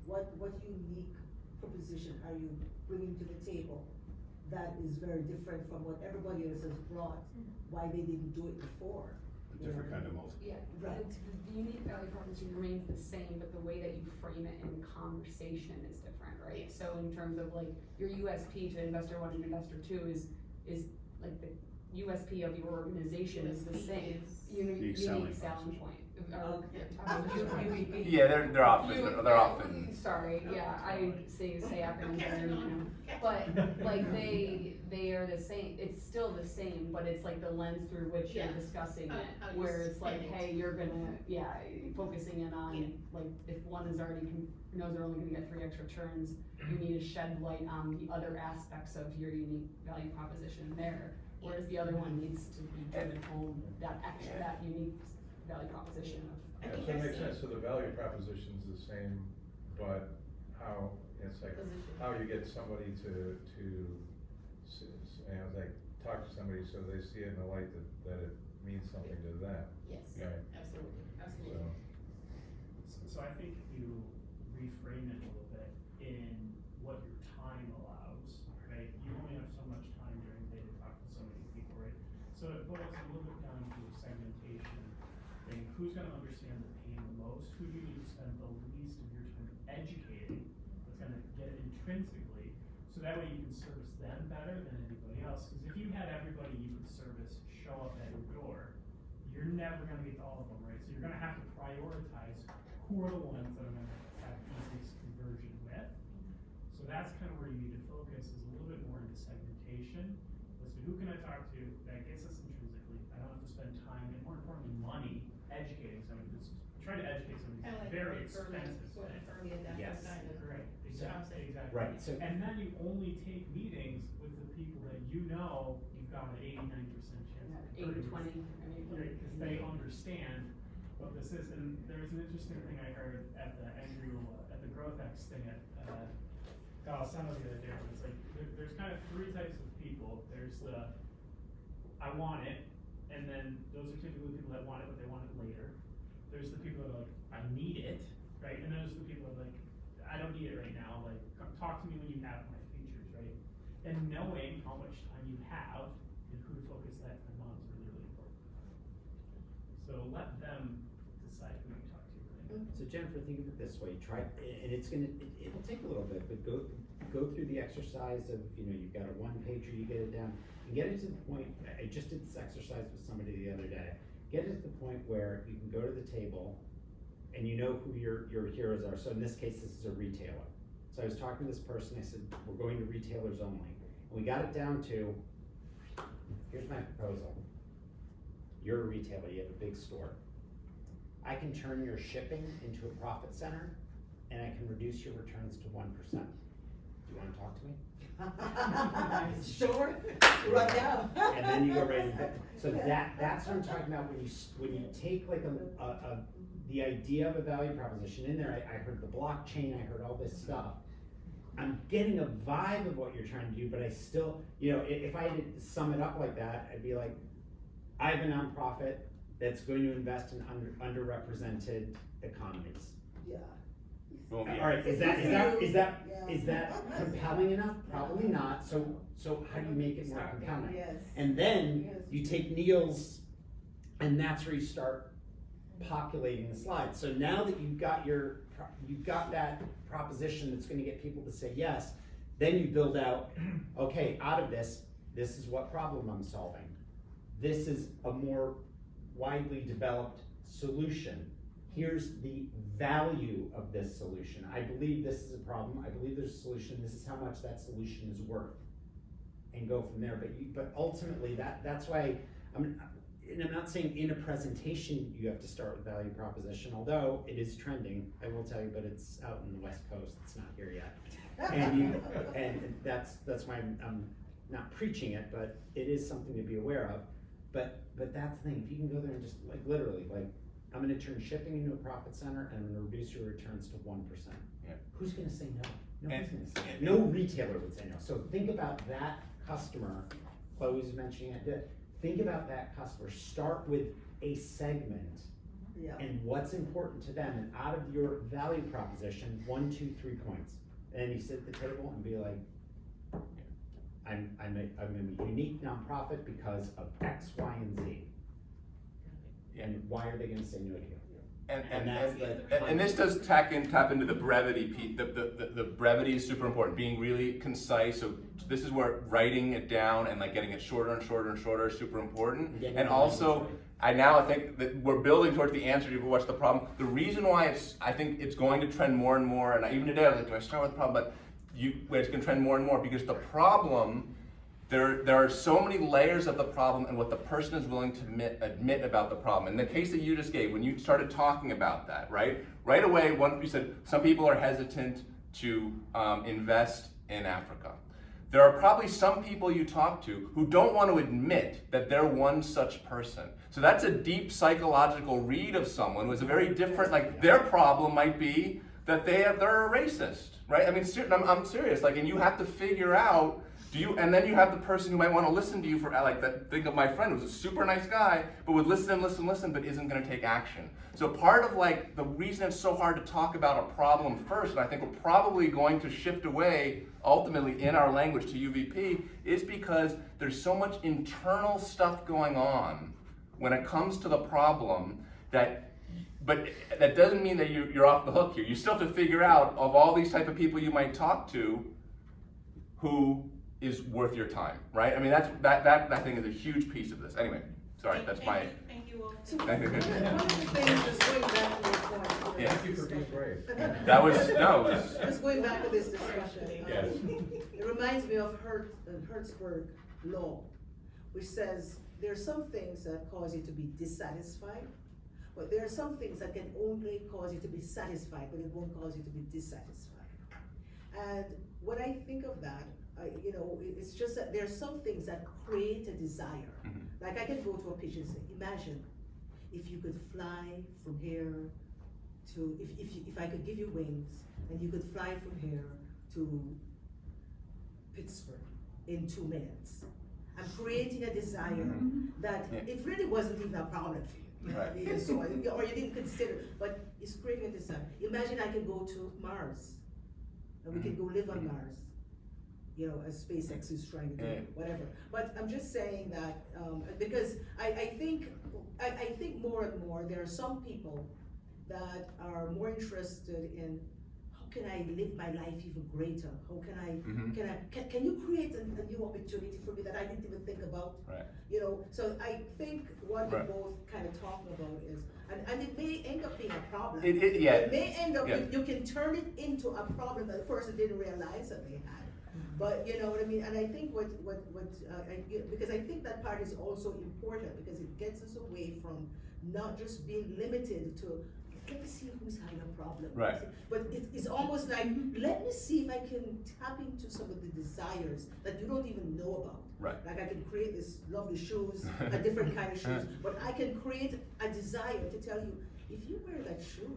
what unique proposition are you bringing to the table that is very different from what everybody else has brought, why they didn't do it before. A different kind of multiple. Yeah, Right. the unique value proposition remains the same, but the way that you frame it in conversation is different, right? So in terms of like your USP to investor one and investor two is like the USP of your organization is the same. Unique selling point. Yeah, they're often. Sorry, yeah, I say acronyms, but like they are the same. It's still the same, but it's like the lens through which you're discussing it, where it's like, hey, you're gonna, focusing in on like if one is already knows they're only gonna get 3x returns, you need to shed light on the other aspects of your unique value proposition there. Whereas the other one needs to be driven home that unique value proposition of. Yeah, so it makes sense, so the value proposition is the same, but how, it's like, how you get somebody to like, talk to somebody so they see it in the light that it means something to them. Yes, Right. absolutely. So I think if you reframe it a little bit in what your time allows, right? You only have so much time during the day to talk to so many people, right? So it boils a little bit down to segmentation thing. Who's gonna understand the pain the most? Who do you need to spend the least of your time educating? That's gonna get it intrinsically, so that way you can service them better than anybody else. Because if you had everybody you could service show up at your door, you're never gonna get to all of them, right? So you're gonna have to prioritize who are the ones that are gonna have easiest conversion with. So that's kind of where you need to focus, is a little bit more into segmentation. As to who can I talk to that gets us intrinsically. I don't have to spend time, and more importantly, money educating somebody. Because trying to educate somebody is Kinda like very early adaptive Yes. kind of. Right, Exactly. exactly. Right, so- And then you only take meetings with the people that you've got an 89% chance of 80-20. right, because they understand what this is. And there's an interesting thing I heard at the at the Growth X thing at Golisano the other day. It's like there's kind of three types of people. There's the I want it, and then those are typically people that want it, but they want it later. There's the people that are like, I need it, right? And then there's the people that are like, I don't need it right now. Like, talk to me when you have my features, right? And knowing how much time you have and who to focused that time on is really, really important. So let them decide who you talk to, right? So Jennifer, think of it this way, try, and it'll take a little bit, but go through the exercise of, you've got a one-pager, you get it down, and get it to the point, I just did this exercise with somebody the other day, get it to the point where you can go to the table, and you know who your heroes are. So in this case, this is a retailer. So I was talking to this person, I said, we're going to retailers only. And we got it down to, here's my proposal. You're a retailer, you have a big store. I can turn your shipping into a profit center, and I can reduce your returns to 1%. Do you wanna talk to me? Sure, right now. And then you go right into, so that's what I'm talking about, when you take like the idea of a value proposition in there, I heard the blockchain, I heard all this stuff. I'm getting a vibe of what you're trying to do, but I still, if I had to sum it up like that, I'd be like, I have a nonprofit that's going to invest in underrepresented economies. Yeah. All right, is that compelling enough? Probably not. So how do you make it more compelling? Yes. And then you take Neil's, and that's where you start populating the slides. So now that you've got that proposition that's going to get people to say yes, then you build out, okay, out of this is what problem I'm solving. This is a more widely developed solution. Here's the value of this solution. I believe this is a problem. I believe there's a solution. This is how much that solution is worth, and go from there. But ultimately, that's why I'm not saying in a presentation you have to start with value proposition, although it is trending, I will tell you, but it's out in the West Coast. It's not here yet, and that's why I'm not preaching it, but it is something to be aware of. But that's the thing. If you can go there and just literally I'm going to turn shipping into a profit center, and I'm going to reduce your returns to 1%. Yeah. Who's going to say no? Nobody's going to say no. No retailer would say no. So think about that customer. Chloe was mentioning it. Think about that customer. Start with a segment and what's important to them, and out of your value proposition, 1, 2, 3 points. And you sit at the table and be like, I'm a unique nonprofit because of X, Y, and Z. And why are they going to say no to you? And this does tap into the brevity piece. The brevity is super important. Being really concise. So this is where writing it down and getting it shorter and shorter and shorter is super important. And also, I think that we're building towards the answer to what's the problem. The reason why I think it's going to trend more and more. And even today I was like, do I start with the problem? But it's going to trend more and more because the problem. There are so many layers of the problem and what the person is willing to admit about the problem. In the case that you just gave, when you started talking about that, right away, you said some people are hesitant to invest in Africa. There are probably some people you talk to who don't want to admit that they're one such person. So that's a deep psychological read of someone who is a very different, their problem might be that they're a racist, right? I mean, I'm serious, and you have to figure out, and then you have the person who might want to listen to you for that. Think of my friend who's a super nice guy, but would listen, but isn't going to take action. So part of the reason it's so hard to talk about a problem first, and I think we're probably going to shift away ultimately in our language to UVP, is because there's so much internal stuff going on when it comes to the problem but that doesn't mean that you're off the hook here. You still have to figure out, of all these type of people you might talk to, who is worth your time, right? I mean, that I think is a huge piece of this. Anyway, sorry, that's my. Thank you all. One of the things is going back to your point. Yeah. Thank you for being brave. Just going back to this discussion. Yes. It reminds me of Hertzberg law, which says there are some things that cause you to be dissatisfied, but there are some things that can only cause you to be satisfied, but it won't cause you to be dissatisfied. And when I think of that, it's just that there are some things that create a desire. Mm-hmm. Like I can go to a pitch and say, imagine if you could fly from here to, if I could give you wings and you could fly from here to Pittsburgh in 2 minutes. I'm creating a desire that it really wasn't even a problem for you. Right. So, or you didn't consider, but it's creating a desire. Imagine I can go to Mars and we can go live on Mars. you know, as SpaceX is trying to do, Yeah. whatever. But I'm just saying that, because I think more and more, there are some people that are more interested in, how can I live my life even greater? How can I, can you create a new opportunity for me that I didn't even think about? Right. You know, so I think what Right. we're both kind of talking about is, and it may end up being a problem. Yeah. It may end up, Yeah. you can turn it into a problem that the person didn't realize that they had. But you know what I mean, and I think because I think that part is also important, because it gets us away from not just being limited to, let me see who's having a problem. Right. But it's almost like, let me see if I can tap into some of the desires that you don't even know about. Right. Like I can create this lovely shoes, a different kind of shoes, but I can create a desire to tell you, if you wear that shoe,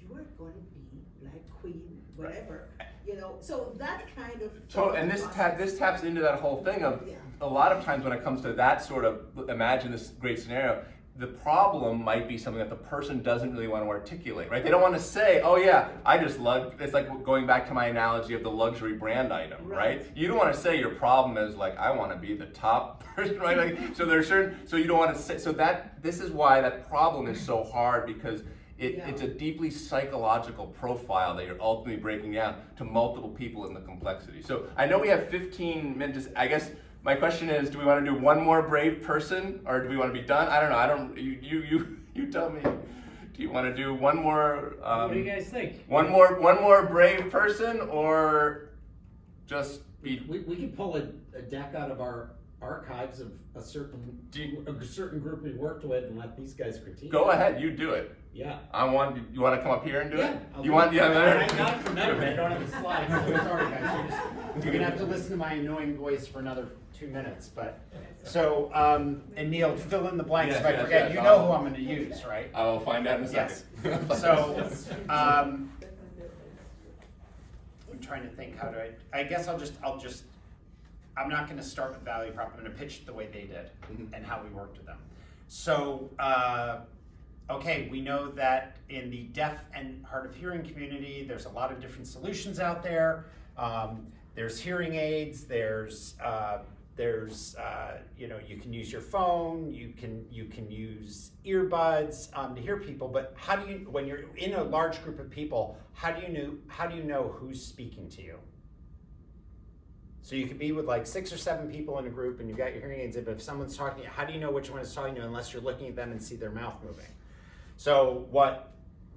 you are going to be like Queen, whatever. You know, so that kind of. And this taps into that whole thing of, Yeah. a lot of times when it comes to that sort of, imagine this great scenario, the problem might be something that the person doesn't really want to articulate, right? They don't want to say, oh yeah, I just love, it's like going back to my analogy of the luxury brand item, right? You don't want to say your problem is like, I want to be the top person, right? Like, so there's certain, so you don't want to say, so this is why that problem is so hard, because it's a deeply psychological profile that you're ultimately breaking down to multiple people in the complexity. So I know we have 15 minutes, I guess. My question is, do we want to do one more brave person, or do we want to be done? I don't know. You tell me. Do you want to do one more? What do you guys think? One more brave person, or just be? We could pull a deck out of our archives of a certain group we worked with and let these guys critique. Go ahead, you do it. Yeah. You want to come up here and do it? I'll You do want? it. Yeah. I got it from memory. I don't have the slides. So sorry, guys. You're gonna have to listen to my annoying voice for another 2 minutes. But so, and Neil, fill in the blanks if I forget. You know who I'm gonna use, right? I will find out in a second. Yes. So, I'm trying to think how do I guess I'm not gonna start with value prop. I'm gonna pitch it the way they did and how we worked with them. So, okay, we know that in the deaf and hard of hearing community, there's a lot of different solutions out there. There's hearing aids. There's you know, you can use your phone. You can use earbuds to hear people. But how do you, when you're in a large group of people, how do you know who's speaking to you? So you could be with like 6 or 7 people in a group, and you've got your hearing aids in. But if someone's talking to you, how do you know which one is talking to you unless you're looking at them and see their mouth moving? So what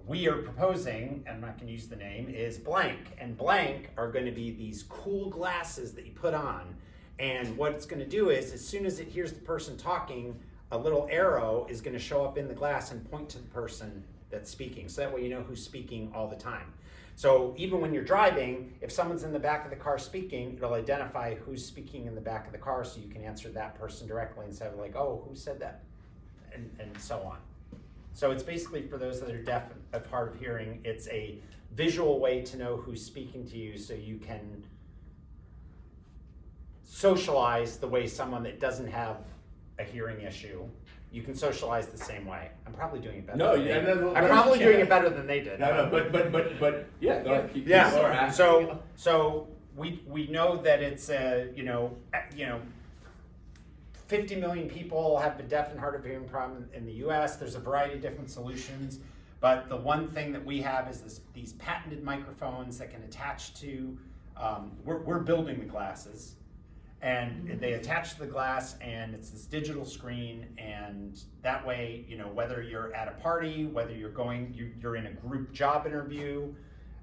we are proposing, and I'm not going to use the name, is blank. And blank are going to be these cool glasses that you put on. And what it's going to do is, as soon as it hears the person talking, a little arrow is going to show up in the glass and point to the person that's speaking. So that way you know who's speaking all the time. So even when you're driving, if someone's in the back of the car speaking, it'll identify who's speaking in the back of the car, so you can answer that person directly instead of like, oh, who said that? And so on. So it's basically for those that are deaf and hard of hearing, it's a visual way to know who's speaking to you, so you can socialize the way someone that doesn't have a hearing issue, you can socialize the same way. I'm probably doing it better. I'm probably doing it better than they did. But yeah, go ahead. Yeah. So we know that it's 50 million people have the deaf and hard of hearing problem in the U.S. There's a variety of different solutions, but the one thing that we have is these patented microphones that can attach to. We're building the glasses. And they attach to the glass, and it's this digital screen, and that way, you know, whether you're at a party, whether you're in a group job interview,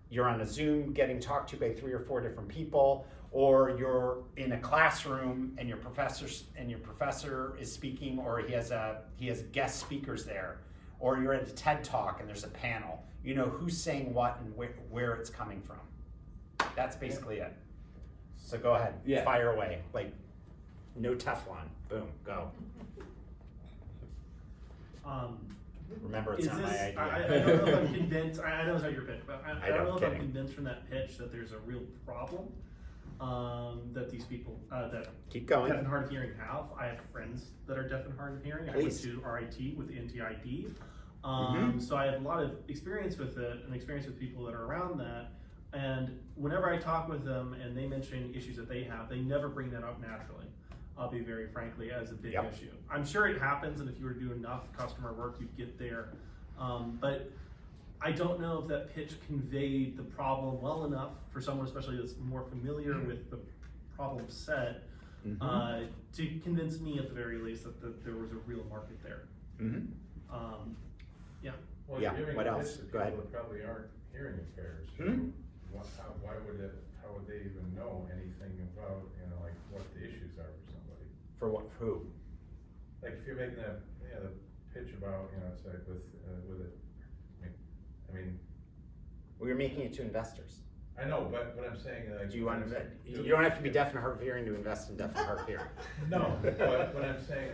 you're on a Zoom getting talked to by 3 or 4 different people, or you're in a classroom and your professor is speaking, or he has guest speakers there, or you're at a TED Talk and there's a panel. You know who's saying what and where it's coming from. That's basically it. So go ahead, fire away. Like, no Teflon. Boom, go. Remember, it's not my idea. I don't know if I'm convinced. I know it's not your pitch, but I don't know if I'm convinced from that pitch that there's a real problem that these people that keep going. Deaf and hard of hearing have. I have friends that are deaf and hard of hearing. Please. I went to RIT with NTID. So I have a lot of experience with it and experience with people that are around that. And whenever I talk with them and they mention issues that they have, they never bring that up naturally. I'll be very frankly, as a big issue. I'm sure it happens, and if you were to do enough customer work, you'd get there. But I don't know if that pitch conveyed the problem well enough for someone, especially that's more familiar with the problem set, to convince me at the very least that there was a real market there. Well, Yeah, you're giving what a else? pitch to Go ahead. people that probably aren't hearing impaired. So how would they even know anything about, like what the issues are for somebody? For what? For who? Like if you're making the pitch about, it's like with it, I mean. Well, you're making it to investors. I know, but what I'm saying, like. Do you want to? You don't have to be deaf and hard of hearing to invest in deaf and hard of hearing. No, but what I'm saying,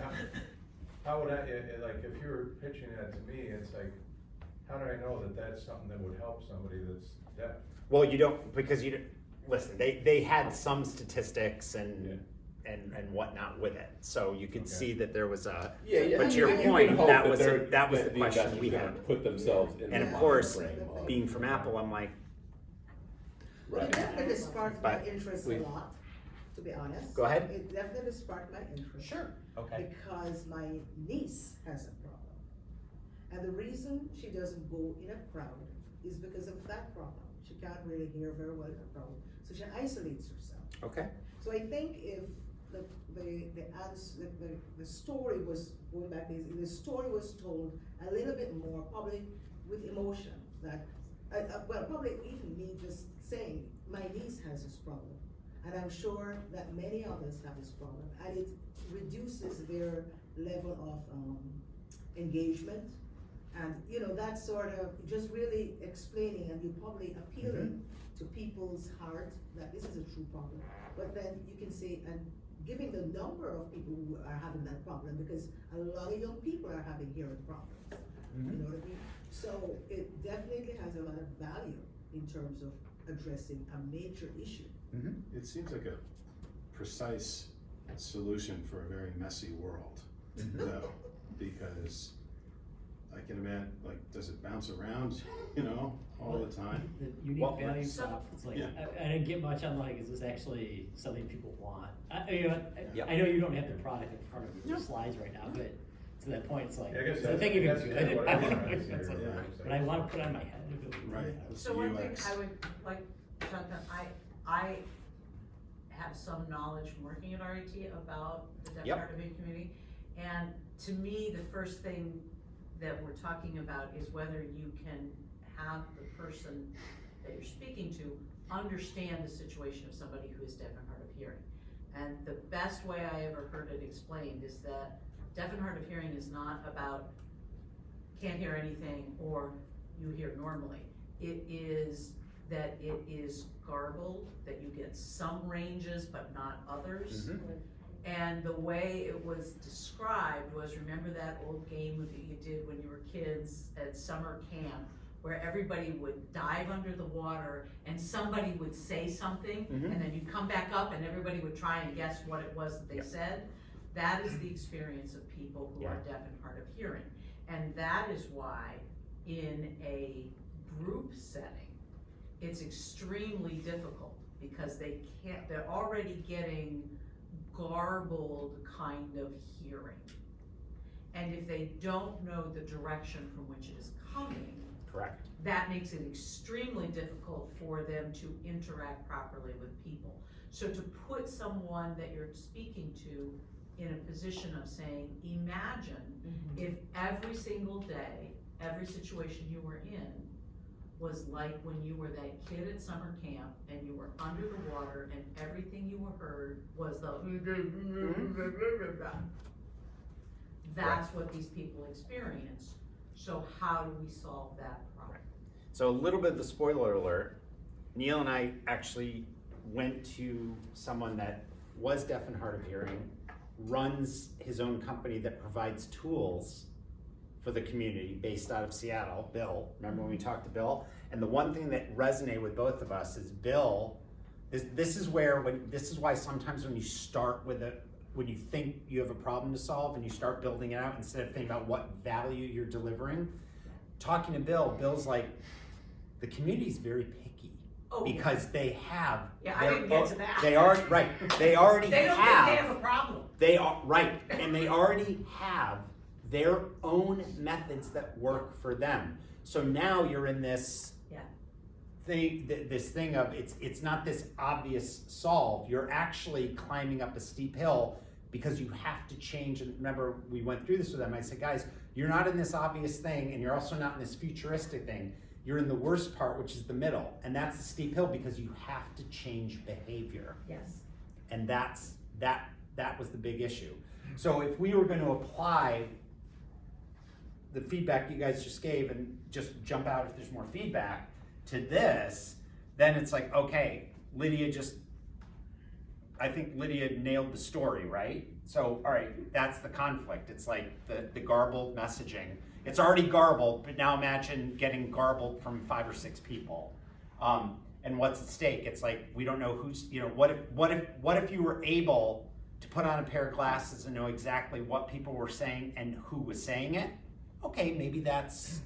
how would I, like, if you were pitching that to me, it's like, how do I know that that's something that would help somebody that's deaf? Well, you don't, because you don't, listen, they had some statistics and whatnot with it, so you could see that there was a. But to your point, that was the question we had. Put themselves in. And of course, being from Apple, I'm like. It definitely sparked my interest a lot, to be honest. Go ahead. It definitely sparked my interest. Sure. Okay. Because my niece has a problem. And the reason she doesn't go in a crowd is because of that problem. She can't really hear very well in a crowd, so she isolates herself. Okay. So I think if the story was going back, the story was told a little bit more, probably with emotion, that probably even me just saying my niece has this problem, and I'm sure that many others have this problem, and it reduces their level of engagement, and that sort of just really explaining, and you're probably appealing to people's heart that this is a true problem. But then you can say, and giving the number of people who are having that problem, because a lot of young people are having hearing problems. You know what I mean? So it definitely has a lot of value in terms of addressing a major issue. It seems like a precise solution for a very messy world, though, because I can imagine, like, does it bounce around, all the time? The unique value prop, it's like, I didn't get much on like, is this actually something people want? I know you don't have the product in front of your slides right now, but to that point, it's like, is the thing even good? But I want to put on my head. Right. So one thing I would like, Jonathan, I have some knowledge from working at RIT about the deaf and hard of hearing community, and to me, the first thing that we're talking about is whether you can have the person that you're speaking to understand the situation of somebody who is deaf and hard of hearing. And the best way I ever heard it explained is that deaf and hard of hearing is not about can't hear anything or you hear normally. It is that it is garbled, that you get some ranges but not others. And the way it was described was, remember that old game that you did when you were kids at summer camp, where everybody would dive under the water and somebody would say something, and then you'd come back up and everybody would try and guess what it was that they said? That is the experience of people who are deaf and hard of hearing. And that is why in a group setting, it's extremely difficult, because they're already getting garbled kind of hearing. And if they don't know the direction from which it is coming, correct, that makes it extremely difficult for them to interact properly with people. So to put someone that you're speaking to in a position of saying, imagine if every single day, every situation you were in was like when you were that kid at summer camp and you were under the water and everything you heard was the that's what these people experience. So how do we solve that problem? So a little bit of the spoiler alert, Neil and I actually went to someone that was deaf and hard of hearing, runs his own company that provides tools for the community based out of Seattle, Bill. Remember when we talked to Bill? And the one thing that resonated with both of us is Bill, this is why sometimes when you start with when you think you have a problem to solve and you start building it out, instead of thinking about what value you're delivering, talking to Bill's like, the community's very picky. Oh, because they have. Yeah, I didn't get to that. They are, right, they already They don't think they have a problem. They are, right, and they already have their own methods that work for them. So now you're in this thing of it's not this obvious solve. You're actually climbing up a steep hill because you have to change. And remember, we went through this with them. I said, guys, you're not in this obvious thing, and you're also not in this futuristic thing. You're in the worst part, which is the middle, and that's the steep hill because you have to change behavior. Yes. And that was the big issue. So if we were going to apply the feedback you guys just gave and just jump out if there's more feedback to this, then it's like, okay, I think Lydia nailed the story, right? So, all right, that's the conflict. It's like the garbled messaging. It's already garbled, but now imagine getting garbled from 5 or 6 people. And what's at stake? It's like, we don't know who's, what if you were able to put on a pair of glasses and know exactly what people were saying and who was saying it? Okay, maybe that's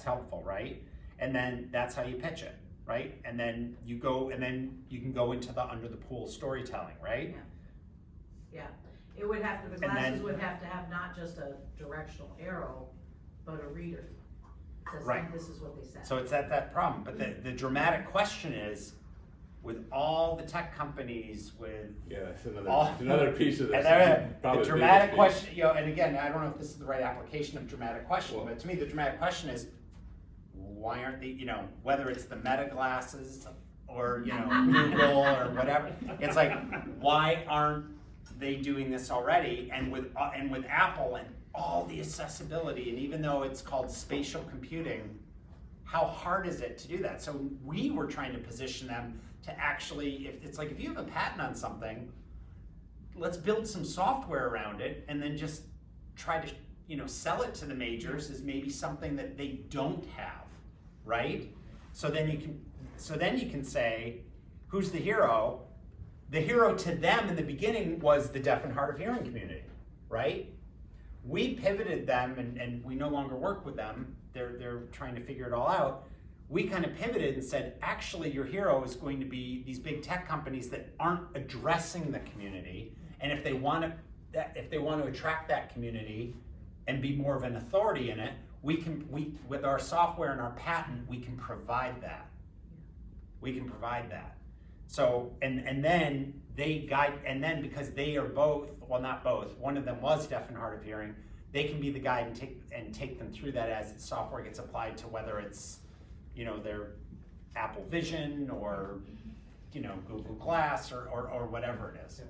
helpful, right? And then that's how you pitch it, right? And then you can go into the under the pool storytelling, right? Yeah. The glasses would have to have not just a directional arrow, but a reader. Says, right. This is what they said. So it's that problem. But the dramatic question is, with all the tech companies, it's another piece of this. The dramatic question, and again, I don't know if this is the right application of dramatic question, but to me, the dramatic question is, why aren't they, whether it's the Meta glasses or Google or whatever, it's like, why aren't they doing this already? And with Apple and all the accessibility, and even though it's called spatial computing, how hard is it to do that? So we were trying to position them to actually, if you have a patent on something, let's build some software around it and then just try to sell it to the majors as maybe something that they don't have, right? So then you can say, who's the hero? The hero to them in the beginning was the deaf and hard of hearing community, right? We pivoted them and we no longer work with them. They're trying to figure it all out. We kind of pivoted and said, actually, your hero is going to be these big tech companies that aren't addressing the community. And if they want to attract that community and be more of an authority in it, we with our software and our patent, we can provide that. We can provide that. So and then they guide, and then because they are both, well, not both, one of them was deaf and hard of hearing, they can be the guide and take them through that as the software gets applied to whether it's their Apple Vision or Google Glass or whatever it is.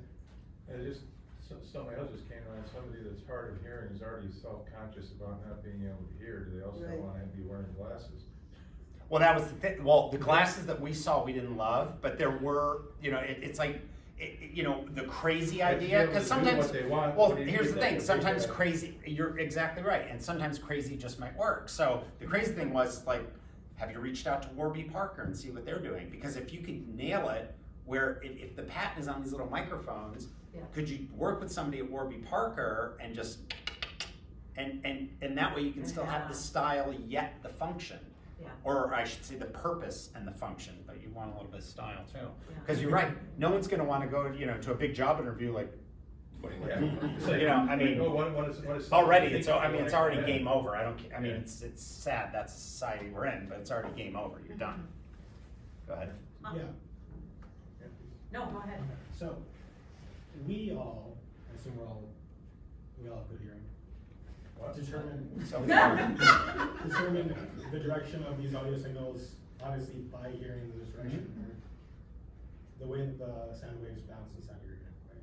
Yeah. And somebody else just came on, somebody that's hard of hearing is already self-conscious about not being able to hear. Do they also want to be wearing glasses? Well, that was the thing. Well, the glasses that we saw, we didn't love, but there were, it's like, the crazy idea, because sometimes, here's the thing, sometimes crazy, you're exactly right, and sometimes crazy just might work. So the crazy thing was, like, have you reached out to Warby Parker and see what they're doing? Because if you could nail it, where if the patent is on these little microphones, could you work with somebody at Warby Parker and just, and that way you can still have the style yet the function. Yeah. Or I should say the purpose and the function, but you want a little bit of style too. Because you're right, no one's going to want to go, to a big job interview like, already it's already game over. It's sad that's the society we're in, but it's already game over. You're done. Go ahead. Yeah. No, go ahead. So, we all, I assume we all have good hearing. Determine the direction of these audio signals, obviously by hearing this direction, or the way that the sound waves bounce inside your ear, right?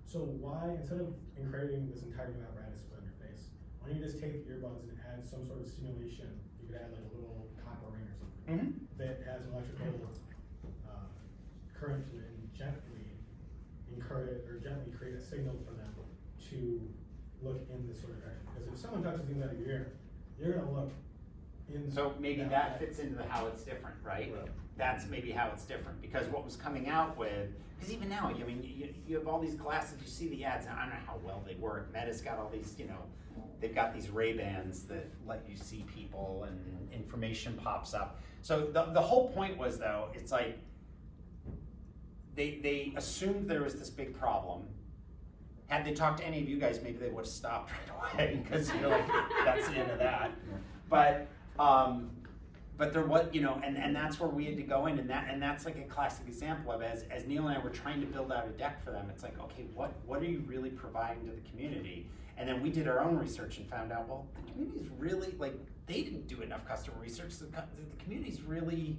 So why, instead of creating this entire new apparatus to put on your face, why don't you just take the earbuds and add some sort of stimulation? You could add like a little copper ring or something that has an electrical current to it and gently encourage or gently create a signal for them to look in this sort of direction. Because if someone touches the inside of your ear, you're gonna look So maybe that fits into the how it's different, right? That's maybe how it's different, because what was coming out with, because even now, I mean, you have all these glasses, you see the ads, and I don't know how well they work. Meta's got all these, they've got these Ray-Bans that let you see people and information pops up. So the whole point was, though, it's like they assumed there was this big problem. Had they talked to any of you guys, maybe they would have stopped right away, because you're like, that's the end of that. But there was, and that's where we had to go in, and that's like a classic example of as Neil and I were trying to build out a deck for them. It's like, okay, what are you really providing to the community? And then we did our own research and found out, well, the community's really, like, they didn't do enough customer research. The community's really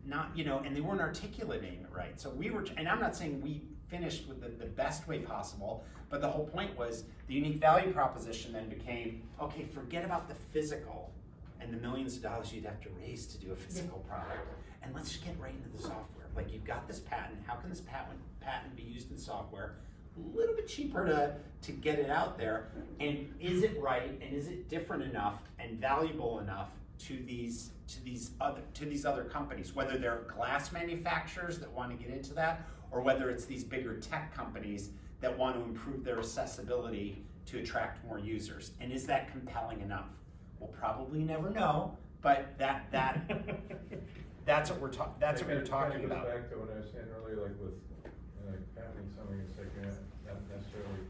not, and they weren't articulating it right. So we were, and I'm not saying we finished with the best way possible, but the whole point was the unique value proposition then became, okay, forget about the physical and the millions of dollars you'd have to raise to do a physical product, and let's just get right into the software. Like, you've got this patent, how can this patent be used in software? A little bit cheaper to get it out there, and is it right, and is it different enough and valuable enough to these other companies, whether they're glass manufacturers that want to get into that, or whether it's these bigger tech companies that want to improve their accessibility to attract more users. And is that compelling enough? We'll probably never know, but that's what we're talking. That's what we're talking about. Goes back to what I was saying earlier, like with patenting something, it's like not necessarily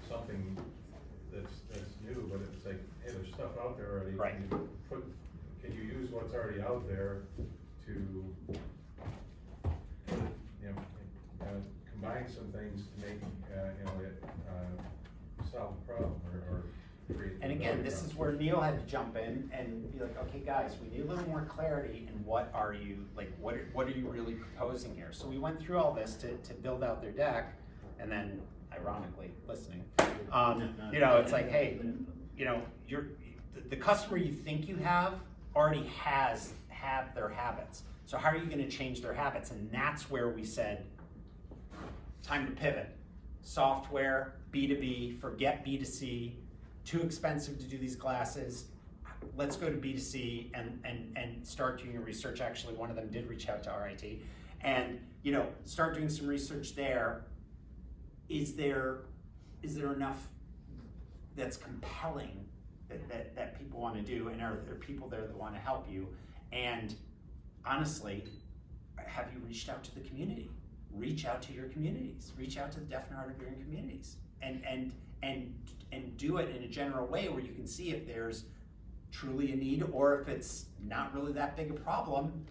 something that's new, but it's like, hey, there's stuff out there already. Right. Can you use what's already out there to combine some things to make solve a problem or create. And again, this is where Neil had to jump in and be like, okay, guys, we need a little more clarity in what are you really proposing here? So we went through all this to build out their deck, and then ironically listening. It's like, hey, the customer you think you have already have their habits. So how are you going to change their habits? And that's where we said, time to pivot. Software, B2B, forget B2C, too expensive to do these glasses. Let's go to B2C and start doing your research. Actually, one of them did reach out to RIT and start doing some research there. Is there enough that's compelling that people want to do, and are there people there that want to help you? And honestly, have you reached out to the community? Reach out to your communities. Reach out to the deaf and hard of hearing communities, and do it in a general way where you can see if there's truly a need, or if it's not really that big a problem.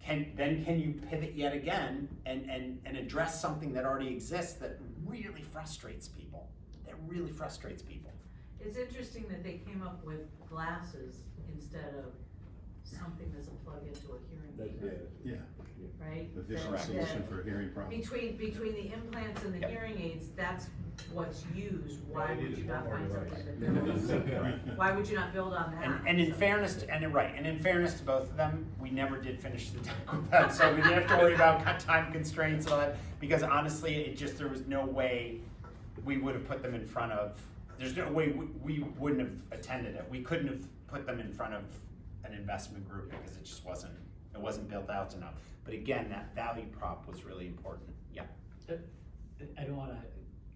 Can you pivot yet again and address something that already exists that really frustrates people? It's interesting that they came up with glasses instead of something that's a plug into a hearing aid. Yeah. Right? The visual solution for a hearing problem. Between the implants and the Yep. hearing aids, that's what's used. Why All you would need you is not one find more something device. that they're Why would you not build on that? And in fairness to both of them, we never did finish the deck with them, so we didn't have to worry about time constraints and all that, because honestly, there was no way we would have put them in front of. There's no way we wouldn't have attended it. We couldn't have put them in front of an investment group because it wasn't built out enough. But again, that value prop was really important. Yeah. I don't want to.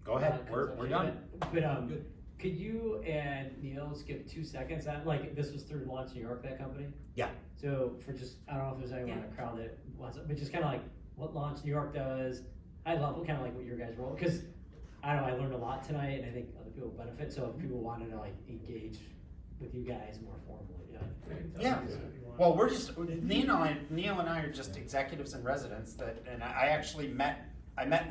Go ahead. We're done. But could you and Neil just give 2 seconds on, like, this was through LaunchNY, that company? Yeah. So for just, I don't know if there's anyone in the crowd that wants it, but just kind of like what LaunchNY does, high level, kind of like what your guys' role, because I don't know, I learned a lot tonight, and I think other people benefit. So if people wanted to like engage with you guys more formally, yeah. Well, we're just Neil and I are just executives and residents and I actually met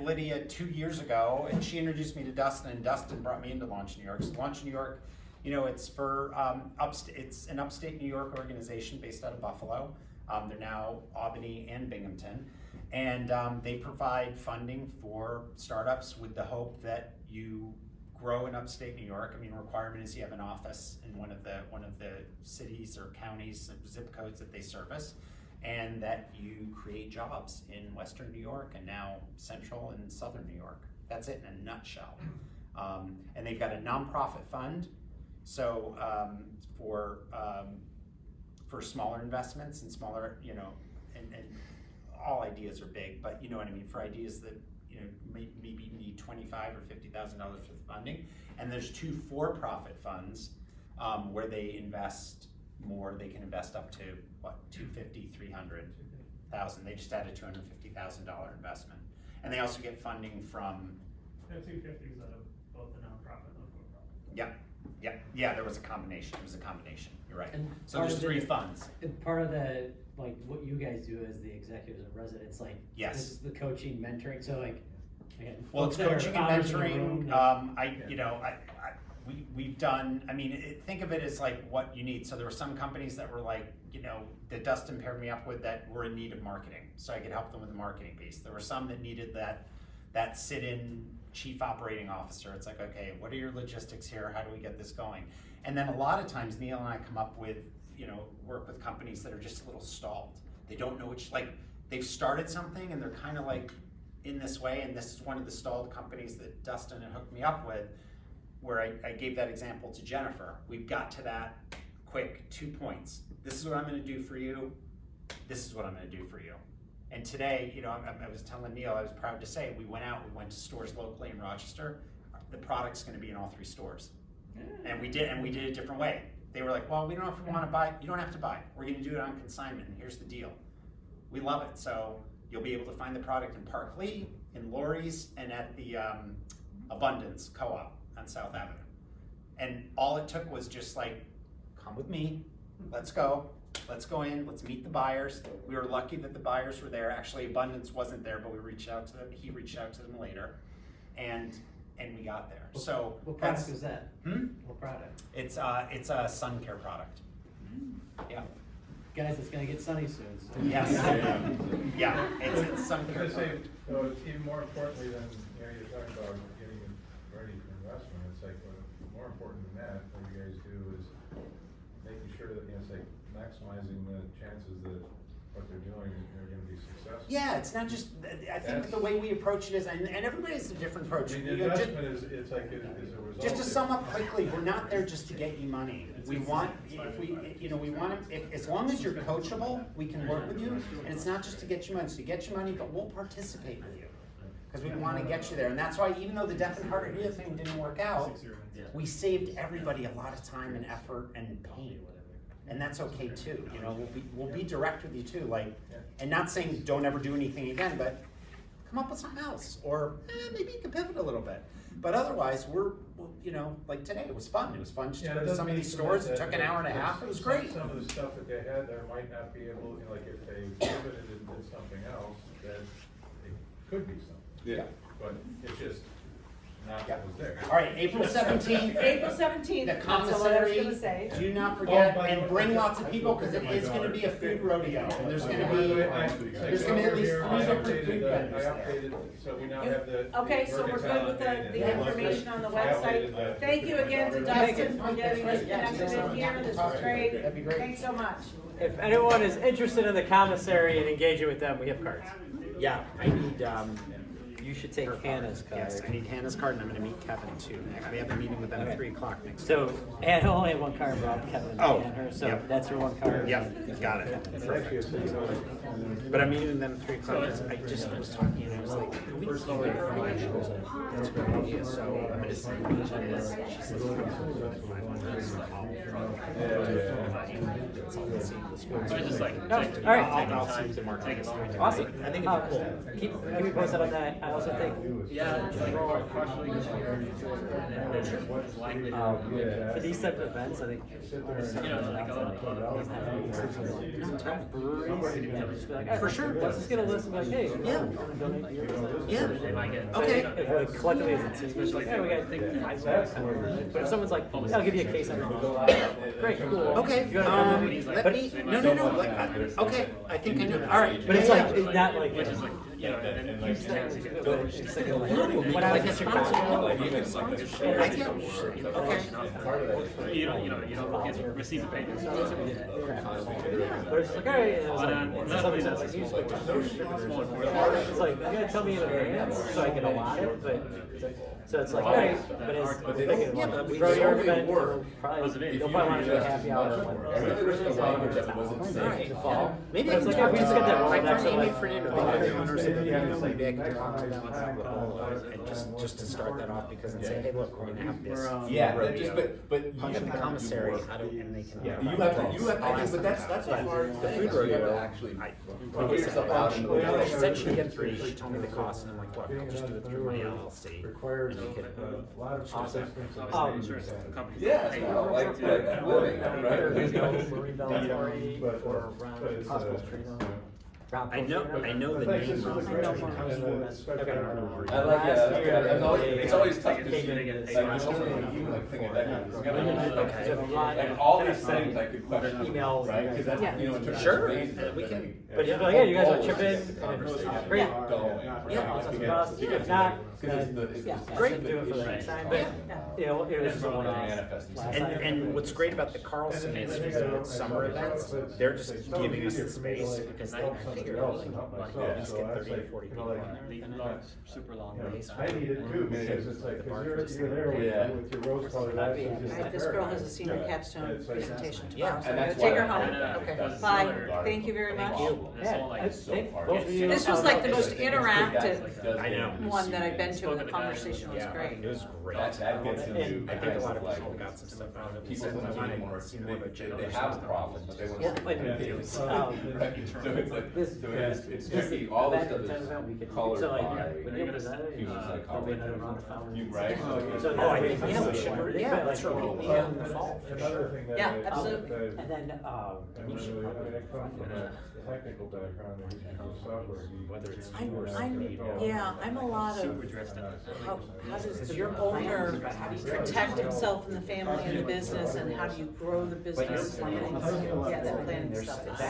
Lydia 2 years ago, and she introduced me to Dustin, and Dustin brought me into LaunchNY. So LaunchNY, it's for it's an upstate New York organization based out of Buffalo. They're now Albany and Binghamton, and they provide funding for startups with the hope that you grow in upstate New York. I mean, requirement is you have an office in one of the cities or counties, zip codes that they service, and that you create jobs in Western New York and now Central and Southern New York. That's it in a nutshell. And they've got a nonprofit fund. So for smaller investments and smaller, you know, and all ideas are big, but you know what I mean, for ideas that, you know, maybe need $25,000 or $50,000 worth of funding. And there's 2 for-profit funds where they invest more. They can invest up to what, $250,000, $300,000. They just added $250,000 investment, and they also get funding from. That 250 is out of both the nonprofit and the for-profit. Yeah. There was a combination. It was a combination. You're right. And So there's 3 funds. And part of the, like, what you guys do as the executives and residents, like, Yes. this is the coaching, mentoring. So like, again, Well, it's folks that are coaching and founders in the mentoring. room, We've done. I mean, think of it as like what you need. So there were some companies that were like, you know, that Dustin paired me up with that were in need of marketing, so I could help them with the marketing piece. There were some that needed that sit-in chief operating officer. It's like, okay, what are your logistics here? How do we get this going? And then a lot of times Neil and I come up with, you know, work with companies that are just a little stalled. They don't know which, like, they've started something and they're kind of like in this way, and this is one of the stalled companies that Dustin had hooked me up with, where I gave that example to Jennifer. We've got to that quick 2 points. This is what I'm gonna do for you. This is what I'm gonna do for you. And today, you know, I was telling Neil, I was proud to say, we went to stores locally in Rochester. The product's gonna be in all 3 stores. And we did a different way. They were like, well, we don't know if we wanna buy. You don't have to buy. We're gonna do it on consignment, and here's the deal. We love it. So you'll be able to find the product in Park Lee, in Lori's, and at the Abundance Co-op on South Avenue. And all it took was just like, come with me, let's go in, let's meet the buyers. We were lucky that the buyers were there. Actually, Abundance wasn't there, but we reached out to them. He reached out to them later, and we got there. So what product is that? What product? It's a sun care product. Yeah. Guys, it's gonna get sunny soon. So. Yes. Yeah. It's sun care. I say, though, it's even more importantly than, you know, you're talking about getting it ready for investment. It's like more important than that. What you guys do is making sure that, you know, it's like maximizing the chances that what they're doing are going to be successful. Yeah, it's not just. I think the way we approach it is, and everybody has a different approach. I mean, the investment is a result. Just to sum up quickly, we're not there just to get you money. We want, as long as you're coachable, we can work with you, and it's not just to get you money. It's to get you money, but we'll participate with you because we want to get you there. And that's why, even though the deaf and hard of hearing thing didn't work out, we saved everybody a lot of time and effort and pain. And that's okay too. You know, we'll be direct with you too. Like, and not saying don't ever do anything again, but come up with something else, or maybe you can pivot a little bit. But otherwise, we're you know, like today, it was fun. It was fun just to go to some of these stores. It took an hour and a half. It was great. Some of the stuff that they had there might not be able, you know, like if they pivoted and did something else, that it could be something. Yeah. But it's just not what was there. All right, April 17th. April 17th. The That's what I was gonna commissary. say. Do not forget, and bring lots of people because it is going to be a food rodeo. And there's going to be at least 3 different food vendors there. So we now have the. Okay, so we're good with the information on the website. Thank you again to Dustin for getting us connected in here. This was great. That'd be great. Thanks so much. If anyone is interested in the commissary and engaging with them, we have cards. Yeah, I need. You should take Hannah's card. Yes, I need Hannah's card, and I'm going to meet Kevin too. We have a meeting with them at 3 o'clock next week. So Hannah only had 1 card, Rob, Kevin, and her. So that's her 1 card. Yep, got it. Perfect. But I'm meeting with them at 3 o'clock. I just was talking, and I was like, can we keep it from my shows? That's a great idea. So I'm going to see what it is. She says, So just like, no, all right. I'll see the market. Awesome. I think it'd be cool. Keep me posted on that. I also think, for these type of events, I think, For sure. Let's just get a list and be like, hey, Okay. If we collectively as a team, like, hey, we got 5 minutes. But if someone's like, I'll give you a case on it. Great, cool. Okay. No. No. Okay. I think I know. All right. But it's like, it's not like, you know, that- and and then like- it's like, It's like, when I was a sponsor, Like even sponsorship. I can't, you don't receive a payment. But it's like, all right, and it was like, it's something that's like, it's like, you gotta tell me in advance so I can allot it, but, so it's like, all right, but it's, thinking, like, grow your event, probably, you'll probably wanna do a happy hour when the fall. Maybe But it's like, if we just get that like rolling, for Amy like, Fernando, the owners of the venue, maybe I can talk to them about the whole, and just to start that off, because and say, hey, look, we're gonna have this. Yeah, rodeo. but you Punch have in to the commissary, work. how do, and they can. You have to, I think, but that's a hard The thing. food You have rodeo, to actually I, put yourself out in the world. she said she'd get three, she told me the cost, and I'm like, look, I'll just do it through my LLC. Requires And you can, a lot of offset. Yeah, it's kind of like living, right? Marine Valley or around hospital street. I know the name. I like it's always tough to see. Like, it's only even like thinking that. Like all these things I could question, Email, right? Because that's, you know, in terms Sure. of veins, We can- But just like, yeah, you guys want to chip in, The and it's conversation great. going, Yeah, right? if not, Because then, it's yeah, the great, specific do it for the issue. next time, but, you know, it was just From one the off. manifest last And, time. and what's great about the Carlson is for the summer events, they're just giving us the space because I figure like, let's get 30 to 40 people in there. Super long. I need it too, because it's like, cause you're there with your rose colored glasses. just Alright, this like girl her. has a senior capstone It's like- presentation Yeah, tomorrow, so and I'm that's gonna take why her home. I- Okay, that's bye, another thank you very much. Yeah, I think both of you. This was like the most interactive I know. one that I've been to, and the conversation was Yeah, great. it was great. That gets into And I think a lot of like people got some stuff out of it. people who I need more, wanted more of a they have a problem, but they want Yeah, to. but- Right, so it's like, This- so it's tricky, all this stuff is colored So like, by when you're presenting, human there'll be psychology. another round of fountains. You, right? So, Oh, I yeah, think, yeah, we should, yeah, let's meet in the fall. Another thing that. Yeah, I- absolutely. that And then, I really, I mean, I come from a technical background, and software geek. Whether it's I'm a lot of, how does the owner protect himself and the family and the business, and how do you grow the business? Yeah, that planning stuff is.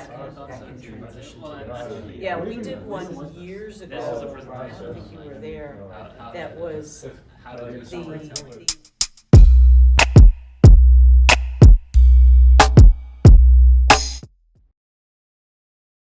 Yeah, we did one years ago, I don't think you were there, that was the